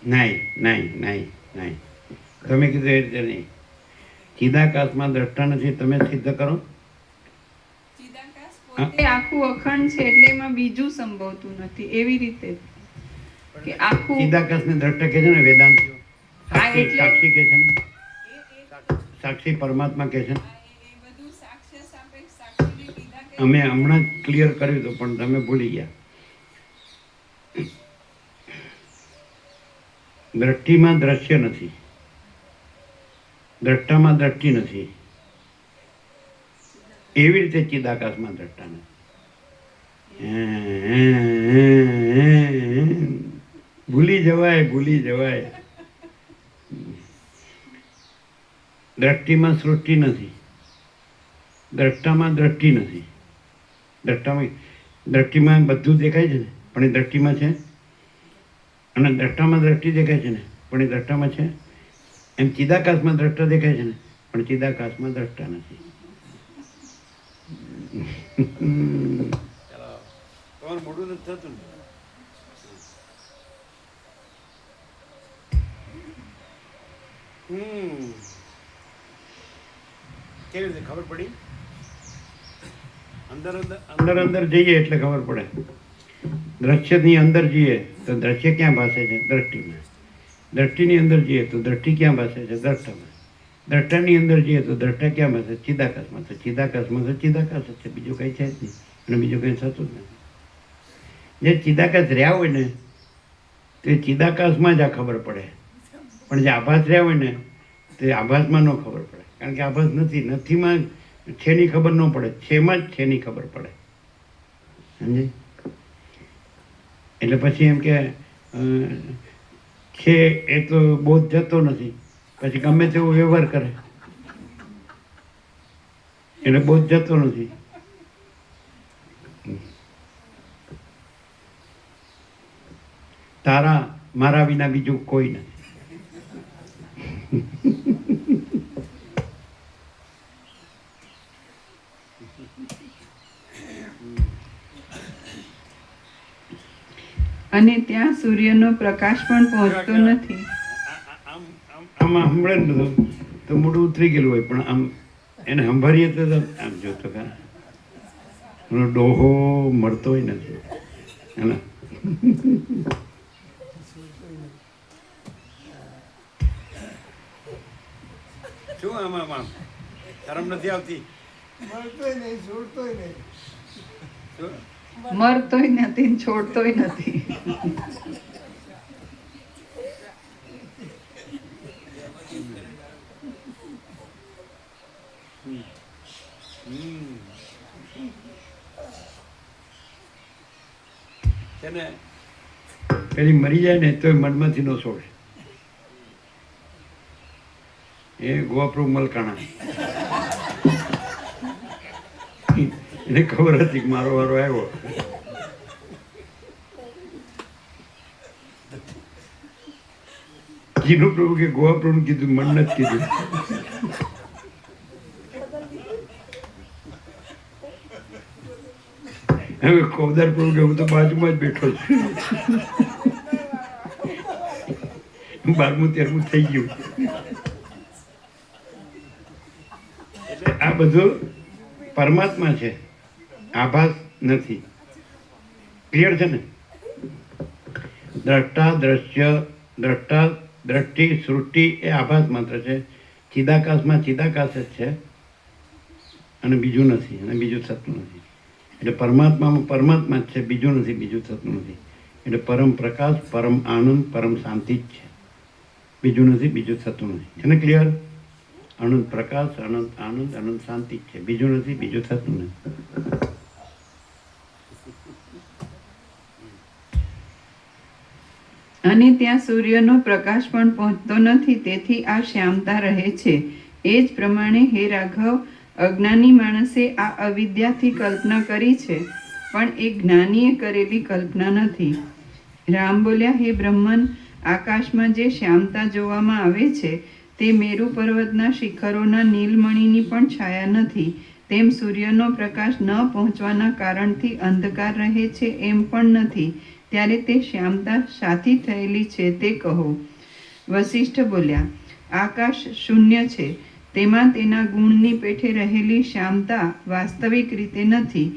Speaker 1: નહીં નહીં નહીં નહીં, તમે કીધું એ રીતે નહીં. ચિદાકાશમાં દ્રષ્ટા નથી, તમે સિદ્ધ કરો.
Speaker 2: પોતે આખું અખંડ છે એટલે એમાં બીજું સંભવતું નથી. એવી રીતે કે આખું
Speaker 1: ચિદાકાશને દ્રષ્ટા કહે છે ને વેદાંતિઓ.
Speaker 2: હા,
Speaker 1: સાક્ષી
Speaker 2: એટલે-
Speaker 1: સાક્ષી કહે છે ને, સાક્ષી પરમાત્મા કહે છે ને. અમે હમણાં જ ક્લિયર કર્યું હતું પણ તમે ભૂલી ગયા. દ્રષ્ટિમાં દ્રશ્ય નથી, દ્રષ્ટામાં દ્રષ્ટિ નથી, એવી રીતે ચિદાકાશમાં દ્રષ્ટા નથી. ભૂલી જવાય, ભૂલી જવાય. દ્રષ્ટિમાં સૃષ્ટિ નથી, દ્રષ્ટામાં દ્રષ્ટિ નથી. દ્રષ્ટિમાં બધું દેખાય છે ને પણ એ દ્રષ્ટિમાં છે, અને દ્રષ્ટામાં દ્રષ્ટિ દેખાય છે ને પણ એ દ્રષ્ટામાં છે. એમ ચિદાકાશમાં દ્રષ્ટા દેખાય છે ને પણ ચિદાકાશમાં દ્રષ્ટા નથી. તમારું મોઢું નથી થતું ને? કેવી રીતે ખબર પડી? અંદર અંદર જઈએ એટલે ખબર પડે. દ્રશ્યની અંદર જઈએ તો દ્રશ્ય ક્યાં ભાસે છે? દ્રષ્ટિમાં. દ્રષ્ટિની અંદર જઈએ તો દ્રષ્ટિ ક્યાં ભાસે છે? દ્રષ્ટામાં. દ્રષ્ટાની અંદર જઈએ તો દ્રષ્ટા ક્યાં ભાસે? ચિદાકાશમાં. તો ચિદાકાશમાં તો ચિદાકાશ જ છે, બીજું કંઈ છે જ નહીં અને બીજું કંઈ થતું જ નથી. જે ચિદાકાશ રહ્યા હોય ને તે ચિદાકાશમાં જ આ ખબર પડે, પણ જે આભાસ રહ્યા હોય ને તે આભાસમાં ન ખબર પડે. કારણ કે આભાસ નથી, નથીમાં છેની ખબર ન પડે, છેમાં જ છેની ખબર પડે. સમજે? એટલે પછી એમ કે છે એ તો બોધ જતો નથી, પછી ગમે તેવો વ્યવહાર કરે એટલે બોધ જતો નથી. તારા મારા વિના બીજું કોઈ નથી.
Speaker 2: અને ત્યાં સૂર્યનો પ્રકાશ પણ પહોંચતો નથી.
Speaker 1: આમાં સંભળે ને બધું તો મોઢું ઉતરી ગયેલું હોય, પણ આમ એને સંભાળીએ તો આમ જોતો ખરા એનો ડોહો મળતો હોય નથી. હેના? શું આમ શરમ નથી આવતી?
Speaker 4: મળતોય નહીં, છોડતોય નહીં.
Speaker 1: શું?
Speaker 2: મરતોય નથી ને છોડતોય નથી.
Speaker 1: છે ને પેલી મરી જાય ને તોય મનમાંથી ન છોડે. એ ગોવાપ્રભુ મલકાણા, એને ખબર હતી કે મારો વારો આવ્યો. કીધું પ્રભુ કે ગોવાપ્રભુ કીધું, મન નથી કીધું. હવે કોવદાર પ્રભુ કે હું તો બાજુમાં જ બેઠો છું. 12મું 13મું થઈ ગયું. એટલે આ બધું પરમાત્મા છે, આભાસ નથી. ક્લિયર છે ને? દ્રષ્ટા, દ્રશ્ય, દ્રષ્ટા, દ્રષ્ટિ, સૃષ્ટિ એ આભાસ માત્ર છે. ચિદાકાશમાં ચિદાકાશ જ છે અને બીજું નથી, અને બીજું થતું નથી. એટલે પરમાત્મામાં પરમાત્મા જ છે, બીજું નથી, બીજું થતું નથી. એટલે પરમ પ્રકાશ, પરમ આનંદ, પરમ શાંતિ જ છે. બીજું નથી, બીજું થતું નથી. છે ને? ક્લિયર? અનંત પ્રકાશ, અનંત આનંદ, અનંત શાંતિ જ છે. બીજું નથી, બીજું થતું નથી.
Speaker 2: અને ત્યાં સૂર્યનો પ્રકાશ પણ પહોંચતો નથી, તેથી આ શ્યામતા રહે છે. એ જ પ્રમાણે હે રાઘવ, અજ્ઞાની માણસે આ અવિદ્યાથી કલ્પના કરી છે, પણ એ જ્ઞાનીએ કરેલી કલ્પના નથી. રામ બોલ્યા, હે બ્રહ્મન, આકાશમાં જે શ્યામતા જોવામાં આવે છે તે મેરુ પર્વતના શિખરોના નીલમણીની પણ છાયા નથી. તેમ સૂર્યનો પ્રકાશ ન પહોંચવાના કારણથી અંધકાર રહે છે એમ પણ નથી. ત્યારે તે શ્યામતા શાથી થયેલી છે તે કહો. વશિષ્ઠ બોલ્યા, આકાશ શૂન્ય છે, તેમાં તેના ગુણની પેઠે રહેલી શ્યામતા વાસ્તવિક રીતે નથી.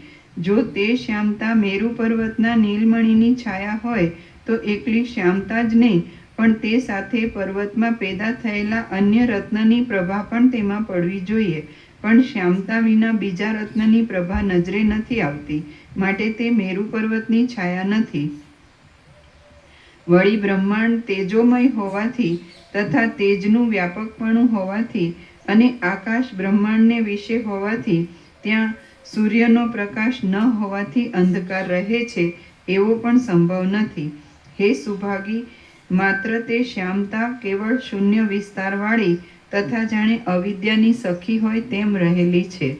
Speaker 2: જો તે શ્યામતા મેરુ પર્વતના નીલમણીની છાયા હોય તો એકલી શ્યામતા જ નહીં, પણ તે સાથે પર્વતમાં પેદા થયેલા અન્ય રત્નની પ્રભા પણ તેમાં પડવી જોઈએ. પણ શ્યામતા વિના બીજા રત્નની પ્રભા નજરે નથી આવતી, માટે તે મેરુ પર્વતની છાયા નથી. વળી બ્રહ્માંડ તેજોમય હોવાથી તથા તેજનું વ્યાપકપણું હોવાથી અને આકાશ બ્રહ્માંડને વિશે હોવાથી ત્યાં સૂર્યનો પ્રકાશ ન હોવાથી અંધકાર રહે છે એવો પણ સંભવ નથી. હે સુભાગી, માત્ર તે શ્યામતા કેવળ શૂન્ય વિસ્તારવાળી તથા જાણે અવિદ્યાની સખી હોય તેમ રહેલી છે.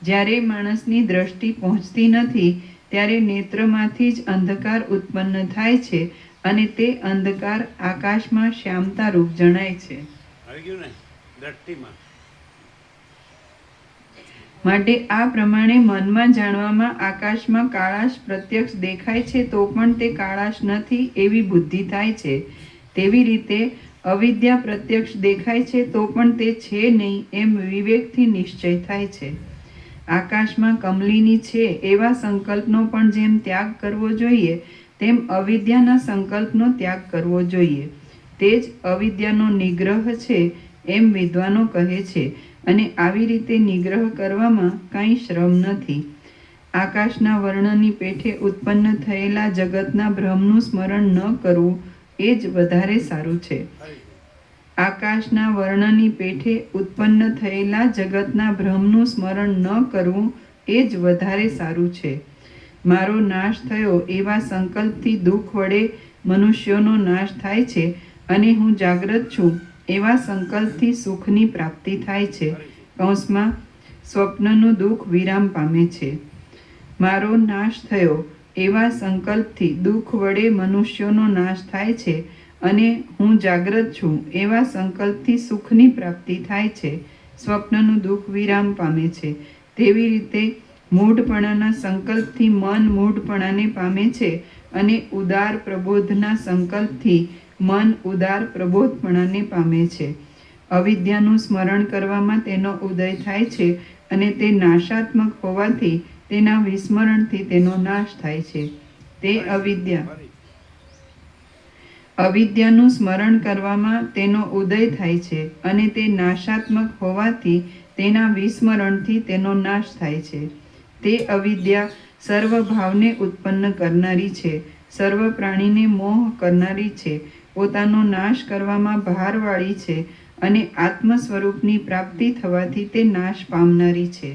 Speaker 2: જ્યારે માણસની દ્રષ્ટિ પહોંચતી નથી ત્યારે નેત્રમાંથી જ અંધકાર ઉત્પન્ન થાય છે અને તે અંધકાર આકાશમાં શ્યામતા રૂપ જણાય છે.
Speaker 1: આવી ગયું ને? દ્રષ્ટિમાં.
Speaker 2: માટે આ પ્રમાણે મનમાં જાણવામાં આકાશમાં કાળાશ પ્રત્યક્ષ દેખાય છે તો પણ તે કાળાશ નથી એવી બુદ્ધિ થાય છે. તેવી રીતે અવિદ્યા પ્રત્યક્ષ દેખાય છે તો પણ તે છે નહીં એમ વિવેકથી નિશ્ચય થાય છે. આકાશમાં કમલિની છે એવા સંકલ્પનો પણ જેમ ત્યાગ કરવો જોઈએ તેમ અવિદ્યાના સંકલ્પનો ત્યાગ કરવો જોઈએ. તે જ અવિદ્યાનો નિગ્રહ છે એમ વિદ્વાનો કહે છે. અને આવી રીતે નિગ્રહ કરવામાં કાંઈ શ્રમ નથી. આકાશના વર્ણની પેઠે ઉત્પન્ન થયેલા જગતના ભ્રમનું સ્મરણ ન કરવું એ જ વધારે સારું છે. આકાશના વર્ણની પેઠે ઉત્પન્ન થયેલા જગતના ભ્રમનું સ્મરણ ન કરવું એ જ વધારે સારું છે. મારો નાશ થયો એવા સંકલ્પથી દુઃખ વડે મનુષ્યોનો નાશ થાય છે અને હું જાગ્રત છું એવા સંકલ્પથી સુખની પ્રાપ્તિ થાય છે. કૌંસમાં સ્વપ્નનું દુઃખ વિરામ પામે છે. મારો નાશ થયો એવા સંકલ્પથી દુઃખ વડે મનુષ્યોનો નાશ થાય છે અને હું જાગ્રત છું એવા સંકલ્પથી સુખની પ્રાપ્તિ થાય છે. સ્વપ્નનું દુઃખ વિરામ પામે છે. તેવી રીતે મૂઢપણાના સંકલ્પથી મન મૂઢપણાને પામે છે અને ઉદાર પ્રબોધના સંકલ્પથી મન ઉદાર પ્રબોધપણાને પામે છે. અવિદ્યાનું સ્મરણ કરવામાં તેનો ઉદય થાય છે અને તે નાશાત્મક હોવાથી તેના વિસ્મરણથી તેનો નાશ થાય છે. તે અવિદ્યાનું સ્મરણ કરવામાં તેનો ઉદય થાય છે અને તે નાશાત્મક હોવાથી તેના વિસ્મરણથી તેનો નાશ થાય છે. તે અવિદ્યા સર્વ ભાવને ઉત્પન્ન કરનારી છે, સર્વ પ્રાણીને મોહ કરનારી છે, પોતાનો નાશ કરવામાં ભારવાળી છે અને આત્મ સ્વરૂપની પ્રાપ્તિ થવાથી તે નાશ પામનારી છે.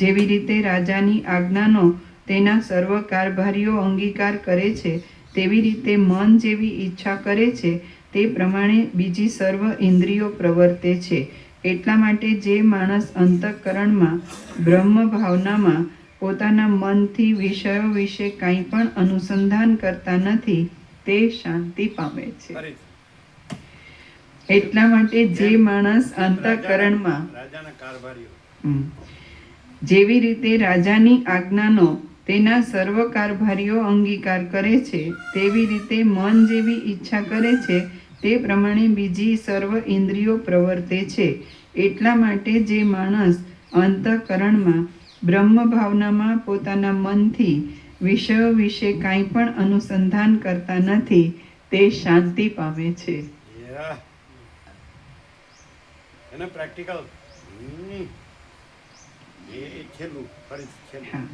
Speaker 2: જેવી રીતે રાજાની આજ્ઞાનો તેના સર્વ કારભારીઓ અંગીકાર કરે છે, તેવી રીતે મન જેવી ઈચ્છા કરે છે તે પ્રમાણે બીજી સર્વ ઇન્દ્રિયો પ્રવર્તે છે. એટલા માટે જે માણસ અંતઃકરણમાં બ્રહ્મ ભાવનામાં પોતાના મનથી વિષયો વિશે કંઈ પણ અનુસંધાન કરતા નથી તે શાંતિ પામે છે. એટલા માટે જે માણસ અંતઃકરણમાં
Speaker 1: રાજાના કારભારીઓ
Speaker 2: જેવી રીતે રાજાની આજ્ઞાનો તેના સર્વ કારભારીઓ અંગીકાર કરે છે, તેવી રીતે મન જેવી ઈચ્છા કરે છે તે પ્રમાણે બીજી સર્વ ઇન્દ્રિયો પ્રવર્તે છે. એટલા માટે જે માણસ અંતઃકરણમાં બ્રહ્મ ભાવનામાં પોતાના મનથી વિષયો વિશે કાંઈ પણ અનુસંધાન કરતા નથી તે શાંતિ પામે છે.
Speaker 1: એને પ્રેક્ટિકલ એ છેલ્લું ફરીથી છેલ્લું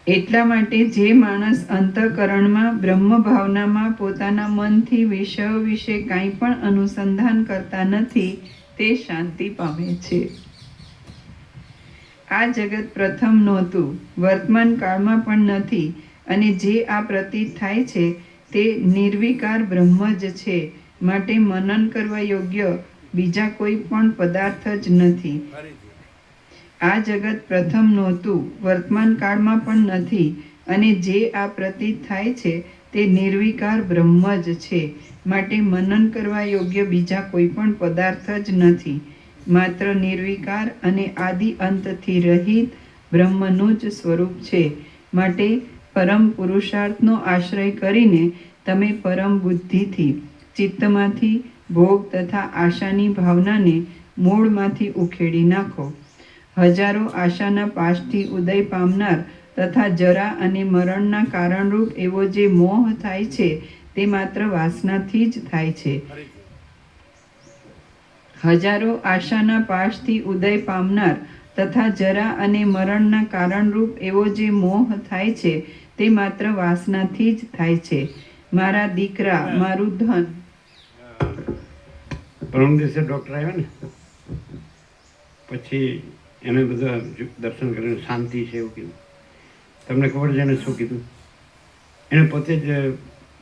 Speaker 2: એટલા માટે જે માણસ અંતઃકરણમાં બ્રહ્મ ભાવનામાં પોતાના મનથી વિષયો વિશે કાંઈ પણ અનુસંધાન કરતા નથી તે શાંતિ પામે છે. આ જગત પ્રથમ નહોતું, વર્તમાન કાળમાં પણ નથી, અને જે આ પ્રતીત થાય છે તે નિર્વિકાર બ્રહ્મ જ છે. માટે મનન કરવા યોગ્ય બીજા કોઈ પણ પદાર્થ જ નથી. આ જગત પ્રથમ નહોતું, વર્તમાન કાળમાં પણ નથી, અને જે આ પ્રતીત થાય છે તે નિર્વિકાર બ્રહ્મ જ છે. માટે મનન કરવા યોગ્ય બીજા કોઈ પણ પદાર્થ જ નથી. માત્ર નિર્વિકાર અને આદિ અંતથી રહિત બ્રહ્મનું જ સ્વરૂપ છે. માટે પરમ પુરુષાર્થનો આશ્રય કરીને તમે પરમ બુદ્ધિથી ચિત્તમાંથી ભોગ તથા આશાની ભાવનાને મૂળમાંથી ઉખેડી નાખો. હજારો આશાના પાશથી ઉદય પામનાર તથા જરા અને મરણના કારણરૂપ એવો જે મોહ થાય છે તે માત્ર વાસનાથી જ થાય છે. હજારો આશાના પાશથી ઉદય પામનાર તથા જરા અને મરણના કારણરૂપ એવો જે મોહ થાય છે તે માત્ર વાસનાથી જ થાય છે. મારા દીકરા, મારું ધન.
Speaker 1: પરમ દિવસે ડૉક્ટર આવ્યા ને પછી એને બધા દર્શન કરીને શાંતિ છે એવું કીધું. તમને ખબર છે એને શું કીધું? એને પોતે જ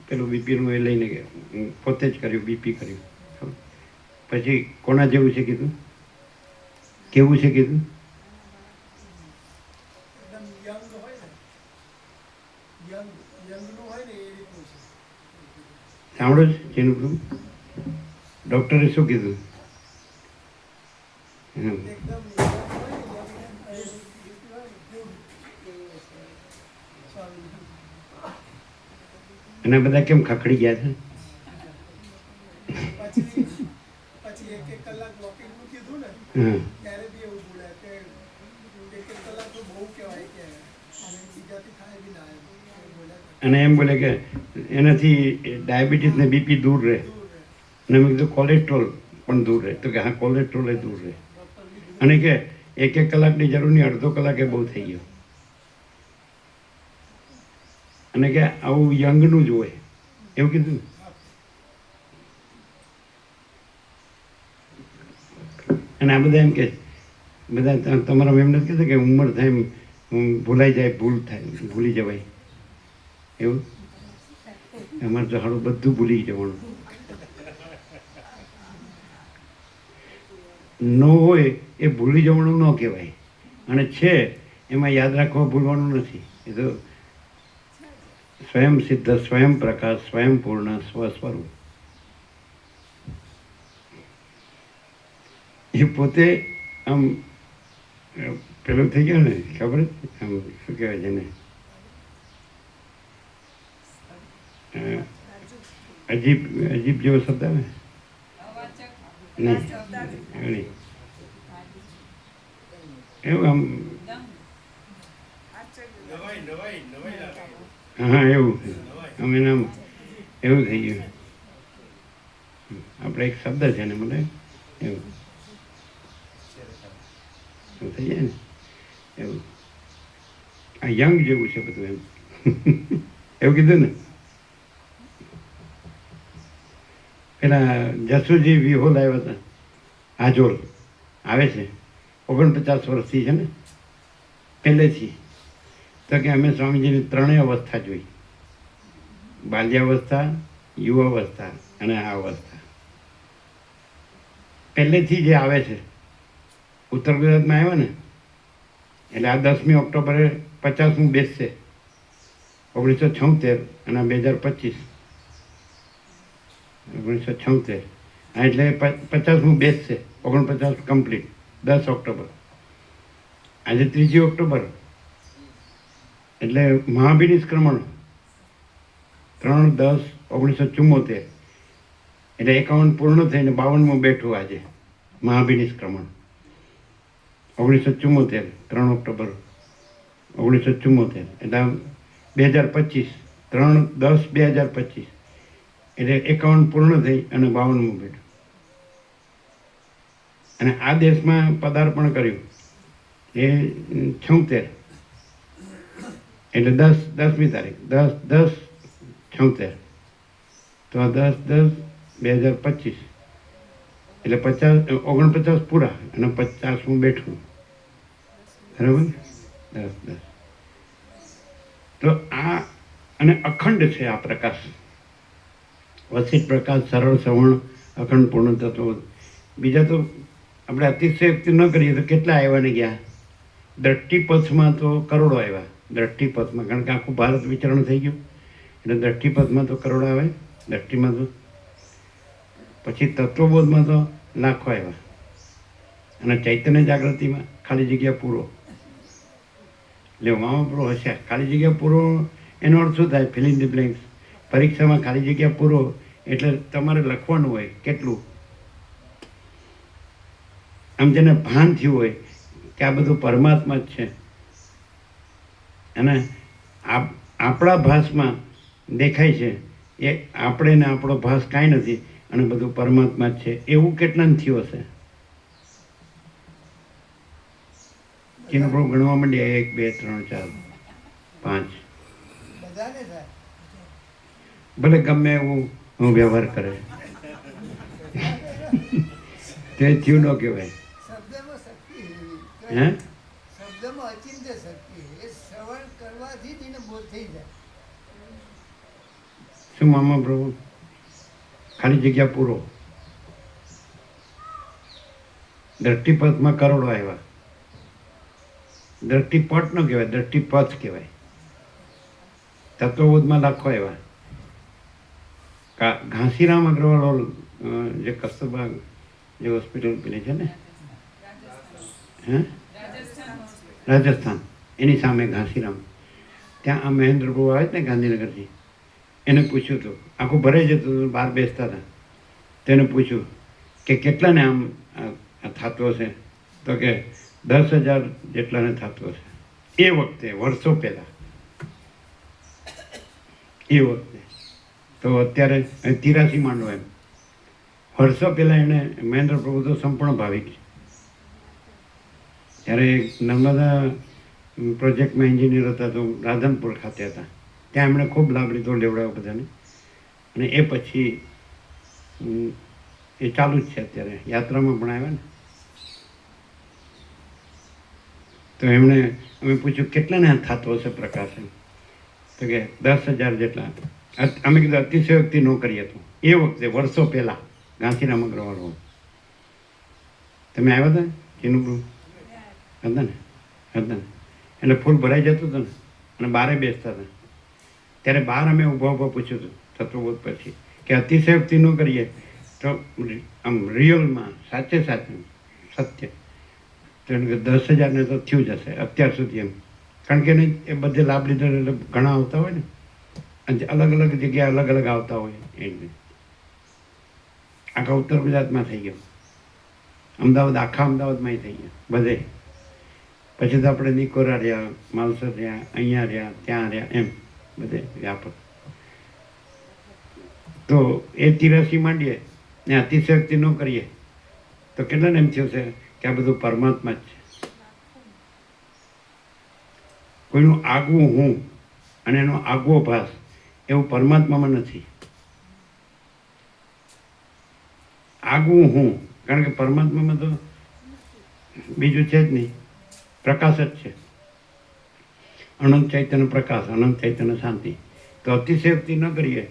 Speaker 1: પેલું બીપીનું એ લઈને ગયા, પોતે જ કર્યું, બીપી કર્યું. પછી કોના જેવું છે કીધું? કેવું છે કીધું?
Speaker 3: એકદમ યંગ હોય ને, યંગનું હોય ને એ રીતનું છે.
Speaker 1: સાંભળો જ જેનું કીધું ડૉક્ટરે શું કીધું?
Speaker 3: એકદમ
Speaker 1: અને બધા કેમ ખખડી ગયા છે?
Speaker 3: પછી 1-1 કલાક વોકિંગનું કીધું ને
Speaker 1: હા,
Speaker 3: ત્યારે બી એવું બોલ્યા કે 1-1 કલાક તો બહુ કહેવાય કે બીજાથી થાય બી ના એમ બોલ્યા.
Speaker 1: અને એમ બોલે કે એનાથી ડાયાબિટીસ ને બીપી દૂર રહે. અને મેં કીધું કોલેસ્ટ્રોલ પણ દૂર રહે. તો કે હા, કોલેસ્ટ્રોલ એ દૂર રહે. અને કે 1-1 કલાકની જરૂર નહીં, અડધો કલાકે બહુ થઈ ગયો. અને કે આવું યંગનું જ હોય એવું કીધું. અને આ બધા એમ કે બધા તમારા એમ નથી કહેતા કે ઉંમર થાય એમ ભૂલાઈ જાય, ભૂલ થાય, ભૂલી જવાય એવું? અમારે તો હાડું બધું ભૂલી જવાનું. ન હોય એ ભૂલી જવાનું ન કહેવાય, અને છે એમાં યાદ રાખવા ભૂલવાનું નથી. એ તો સ્વયં સિદ્ધ, સ્વયં પ્રકાશ, સ્વયં પૂર્ણ, સ્વસ્વરૂપ. એ પોતે આમ પેલું થઈ ગયું ને, ખબર આમ શું કહેવાય છે ને, અજીબ અજીબ જેવો શબ્દ આવે નહીં, એવું આમ હા એવું આમ એના એવું થઈ ગયું. આપણે એક શબ્દ છે ને મને એવું એવું થઈ જાય ને એવું. આ યંગ જેવું છે બધું એમ એવું કીધું ને. પેલા જસુજી વિહોલ આવ્યા હતા આજોલ આવે છે 49 વર્ષથી છે ને પહેલેથી. તો કે અમે સ્વામીજીની ત્રણેય અવસ્થા જોઈ, બાલ્યાવસ્થા, યુવાવસ્થા અને આ અવસ્થા. પહેલેથી જે આવે છે ઉત્તર ગુજરાતમાં આવ્યા ને એટલે આ 10મી ઓક્ટોબરે 50મું બેસશે 1976 અને 2025 1976 એટલે 50મું બેસશે 49 કમ્પ્લીટ 10 ઓક્ટોબર. આજે 3 ઓક્ટોબર એટલે મહાભિનિષ્ક્રમણ 3/10/1974 એટલે 51 પૂર્ણ થઈને 52મું બેઠું આજે મહાભિનિષ્ક્રમણ 1974 3 ઓક્ટોબર 1974 એટલે 2025 3/10/2025 એટલે 51 પૂર્ણ થઈ અને 52મું બેઠું. અને આ દેશમાં પદાર્પણ કર્યું એ 76 એટલે 10મી તારીખ 10/10/76 તો આ 10/10/2025 એટલે 49 પૂરા અને 50મું બેઠું. બરાબર 10 તો આ અને અખંડ છે આ પ્રકાશ, વસિત પ્રકાશ, સરળ સવર્ણ, અખંડ પૂર્ણ તત્વ. બીજા તો આપણે અતિશયોક્તિ ન કરીએ તો કેટલા આવ્યા ને ગયા. દ્રષ્ટિપથમાં તો કરોડો આવ્યા, દ્રષ્ટિપથમાં, કારણ કે આખું ભારત વિચરણ થઈ ગયું એટલે દ્રષ્ટિપથમાં તો કરોડો આવે, દ્રષ્ટિમાં તો. પછી તત્વબોધમાં તો લાખો આવ્યા અને ચૈતન્ય જાગૃતિમાં ખાલી જગ્યા પૂરો. એટલે મામા પૂરો હશે ખાલી જગ્યા પૂરો એનો અર્થ શું થાય? Fill in the blanks. પરીક્ષામાં ખાલી જગ્યા પૂરો એટલે તમારે લખવાનું હોય કેટલું. આમ જેને ભાન થયું હોય કે આ બધું પરમાત્મા જ છે અને આપણા ભાસમાં દેખાય છે એ આપણે ને આપણો ભાસ કાંઈ નથી અને બધું પરમાત્મા જ છે, એવું કેટલાને થયું હશે? એનો આપણે ગણવા માંડીએ 1 2 3 4 5.
Speaker 4: બધાને થાય.
Speaker 1: ભલે ગમે એવું હું વ્યવહાર કરે તે થયું ન કહેવાય.
Speaker 4: શબ્દમાં શક્તિ એવી.
Speaker 1: હે
Speaker 4: શબ્દમાં અચિંત્ય શક્તિ. એ શ્રવણ કરવાથી જ એને બોધ થઈ જાય.
Speaker 1: શું મામા પ્રભુ? ખાલી જગ્યા પૂરો. દ્રષ્ટિપથમાં કરોડો આવ્યા. દ્રષ્ટિપટ ન કહેવાય, દ્રષ્ટિપથ કહેવાય. તત્વબોધમાં લાખો આવ્યા. ઘાંસીરામ અગ્રવાલ જે કસ્તુરબા જે હોસ્પિટલ પેલી છે ને, હે રાજસ્થાન, એની સામે ઘાંસીરામ, ત્યાં આ મહેન્દ્ર પ્રભુ આવે ને ગાંધીનગરથી, એને પૂછ્યું હતું, આખું ભરાઈ જતું હતું, બહાર બેસતા હતા, તેને પૂછ્યું કે કેટલાને આમ થતું હશે? તો કે 10,000 જેટલાને થતું હશે. એ વખતે વર્ષો પહેલાં, એ વખતે તો અત્યારે 83 માંડો એમ વર્ષો પહેલાં એણે મહેન્દ્ર પ્રભુ તો સંપૂર્ણ ભાવિક છે. ત્યારે નર્મદા પ્રોજેક્ટમાં એન્જિનિયર હતા તો રાધનપુર ખાતે હતા, ત્યાં એમણે ખૂબ લાભ લીધો, લેવડાવ્યો બધાને. અને એ પછી એ ચાલુ જ છે અત્યારે, યાત્રામાં પણ આવ્યા ને. તો એમણે અમે પૂછ્યું કેટલાને થતો હશે પ્રકાશ? તો કે 10,000 જેટલા. અમે કીધું અતિશયોક્તિ ન કરીએ તો. એ વખતે વર્ષો પહેલાં ઘાંસીરામ અગ્રવાલ તમે આવ્યા હતા ચીનુપુર હતા ને? હતા ને? એટલે ફૂલ ભરાઈ જતું હતું ને અને બારે બેસતા હતા. ત્યારે બહાર અમે ઊભા પૂછ્યું હતું તત્વબોધ પછી કે અતિશયોક્તિ ન કરીએ તો આમ રિયલમાં સાચે સાચું સત્ય તો એને 10,000ને તો થયું જ હશે અત્યાર સુધી એમ. કારણ કે એને એ બધે લાભ લીધો એટલે ઘણા આવતા હોય ને, અને અલગ અલગ જગ્યાએ અલગ અલગ આવતા હોય. એટલે આખા ઉત્તર ગુજરાતમાં થઈ ગયો, અમદાવાદ, આખા અમદાવાદમાં થઈ ગયો બધે. પછી તો આપણે નિકોરા રહ્યા, માલસર રહ્યા, અહીંયા રહ્યા, ત્યાં રહ્યા, એમ બધે વ્યાપક. તો એ 83 માંડીએ ને અતિશયોક્તિ ન કરીએ તો કેટલાને એમ થયું છે કે આ બધું પરમાત્મા જ છે. કોઈનું આગવું હું અને એનો આગવો ભાસ એવું પરમાત્મામાં નથી. આગવું હું, કારણ કે પરમાત્મામાં તો બીજું છે જ નહીં, પ્રકાશ જ છે. અનંત ચૈતન્ય પ્રકાશ, અનંત ચૈતન્ય શાંતિ. તો અતિશયોક્તિ ન કરીએ.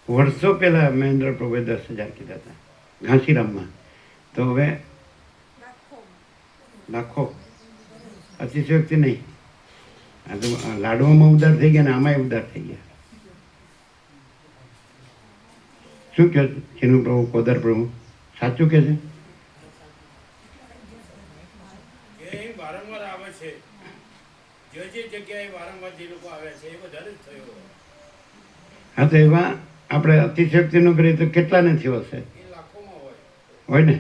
Speaker 1: વર્ષો પહેલાં મહેન્દ્ર પ્રભુએ 10,000 કીધા હતા ઘાંસીરામમાં. તો હવે લાખો, અતિશયોક્તિ નહીં. આ તો લાડવામાં ઉદાર થઈ ગયા ને આમાંય ઉદાર થઈ ગયા. શું કહો જેનું પ્રભુ, કોદર પ્રભુ સાચું કે છે?
Speaker 5: જે વારંવાર આવે છે, જે જગ્યાએ વારંવાર જે લોકો આવ્યા છે એ વધારે જ થયો
Speaker 1: હા, તો એમાં આપણે અતિશયોક્તિ ન કરીએ તો કેટલાને થયો હશે?
Speaker 5: એ લાખોમાં
Speaker 1: હોય ને?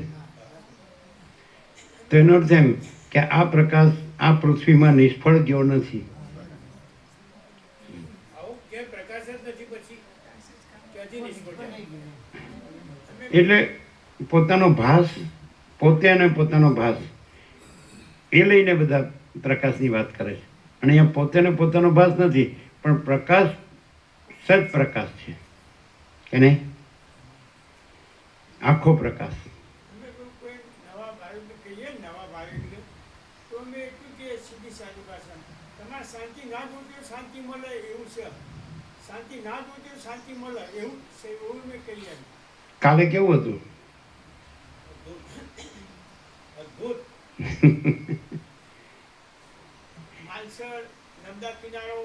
Speaker 1: તો એનો અર્થ એમ કે આ પ્રકાશ આ પૃથ્વીમાં નિષ્ફળ ગયો નથી.
Speaker 5: આવું કે પ્રકાશ જ નથી પછી ક્યાંથી નિષ્ફળ જાય?
Speaker 1: એટલે પોતાનો ભાસ, પોતે અને પોતાનો ભાસ એ લઈને બધા પ્રકાશની વાત કરે છે. અને અહીંયા પોતે ને પોતાનો ભાસ નથી, પણ પ્રકાશ સજ પ્રકાશ છે કે નહીં? આખો પ્રકાશ.
Speaker 3: અમે કોઈ નવા ભાવિકને કહીએ ને, નવા ભાવિકને તો અમે એટલું કે સીધી સાદી ભાષામાં તમારે શાંતિ ના જોતી હોય શાંતિ મળે એવું છે, શાંતિ ના જોતી હોય શાંતિ મળે એવું છે, એવું મેં કહીએ.
Speaker 1: કાલે કેવું હતું?
Speaker 5: અદ્ભુત.
Speaker 3: માલસર, નર્મદા કિનારો,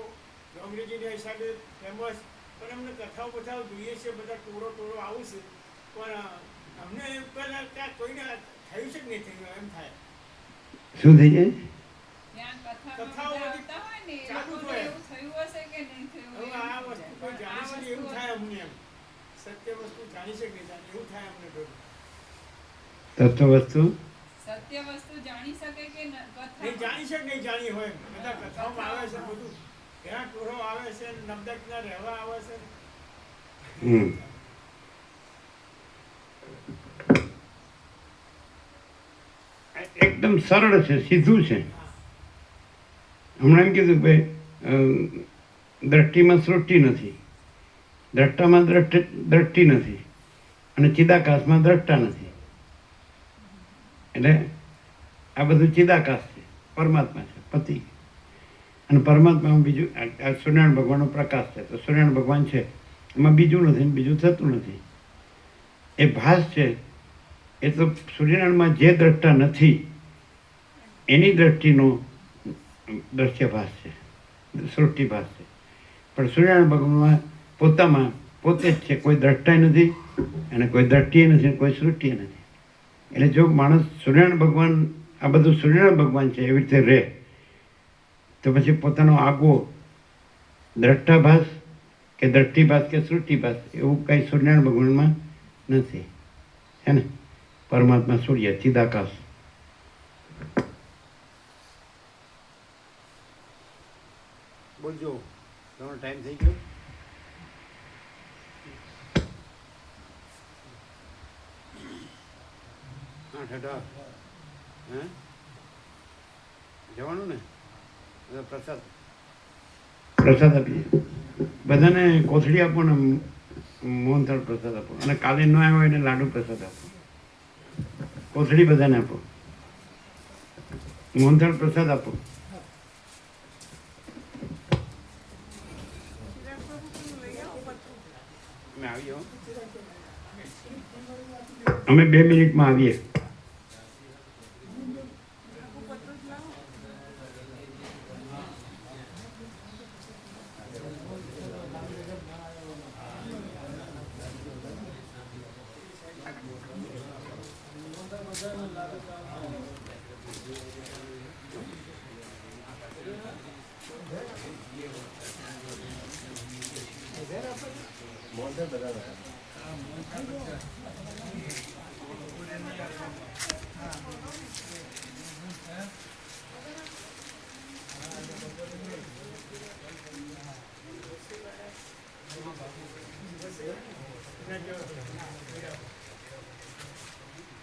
Speaker 3: ડોંગરીજીના હિસાબે ફેમસ, પણ અમને કથાઓ બથાઓ જોઈએ છે, બધા ટોળો આવું છે, પણ અમને એમ પહેલાં ત્યાં કોઈને થયું છે કે નહીં થયું એમ થાય.
Speaker 1: શું થઈ જાય?
Speaker 3: કથાઓ બધી ચાલુ જ હોય. હવે આ વસ્તુ કોઈ જાણી શકે એવું થાય અમને એમ. સત્ય વસ્તુ જાણી શકે નહીં જાણે એવું થાય અમને બધું.
Speaker 1: તત્વ વસ્તુ
Speaker 2: સત્ય વસ્તુ જાણી શકે કે કથા
Speaker 3: નહીં જાણી શકે નહીં જાણી હોય એમ. બધા કથાઓમાં આવે છે બધું, ત્યાં ટોળો આવે છે, નર્મદા કિનારે રહેવા આવે છે.
Speaker 1: હમ. એકદમ સરળ છે, સીધું છે. હમણાં એમ કીધું કે દ્રષ્ટિમાં સૃષ્ટિ નથી, દ્રષ્ટામાં દ્રષ્ટિ નથી અને ચિદાકાશમાં દ્રષ્ટા નથી. એટલે આ બધું ચિદાકાશ છે, પરમાત્મા છે, પતિ. અને પરમાત્મામાં બીજું આ સૂર્યનારાયણ ભગવાનનો પ્રકાશ છે. તો સૂર્યનારાયણ ભગવાન છે એમાં બીજું નથી, બીજું થતું નથી. એ ભાસ છે. એ તો સૂર્યનારાયણમાં જે દ્રષ્ટા નથી એની દ્રષ્ટિનો દ્રશ્યભાસ છે, સૃષ્ટિભાસ છે. પણ સૂર્યનારાયણ ભગવાનમાં પોતામાં પોતે જ છે, કોઈ દ્રષ્ટાય નથી અને કોઈ દ્રષ્ટિએ નથી, કોઈ સૃષ્ટિએ નથી. એટલે જો માણસ સૂર્યનારાયણ ભગવાન, આ બધું સૂર્યનારાયણ ભગવાન છે એવી રીતે રહે તો પછી પોતાનો આગવો દ્રષ્ટાભાસ કે દ્રષ્ટિભાસ કે સૃષ્ટિભાસ એવું કંઈ સૂર્યનારાયણ ભગવાનમાં નથી. હે ને? પરમાત્મા સૂર્ય, ચિદાકાશ. બોલજો, તમારો ટાઈમ થઈ ગયો. 8:18. હે? જવાનું ને? પ્રસાદ પ્રસાદ આપીએ બધાને. કોથળી આપો ને મોહનથાળ પ્રસાદ આપો. અને કાલે ન આવ્યો એને લાડુ પ્રસાદ આપો. કોથળી બધાને આપો, મોહનથાળ પ્રસાદ આપો. અમે આવીએ હો. અમે 2 મિનિટમાં આવીએ.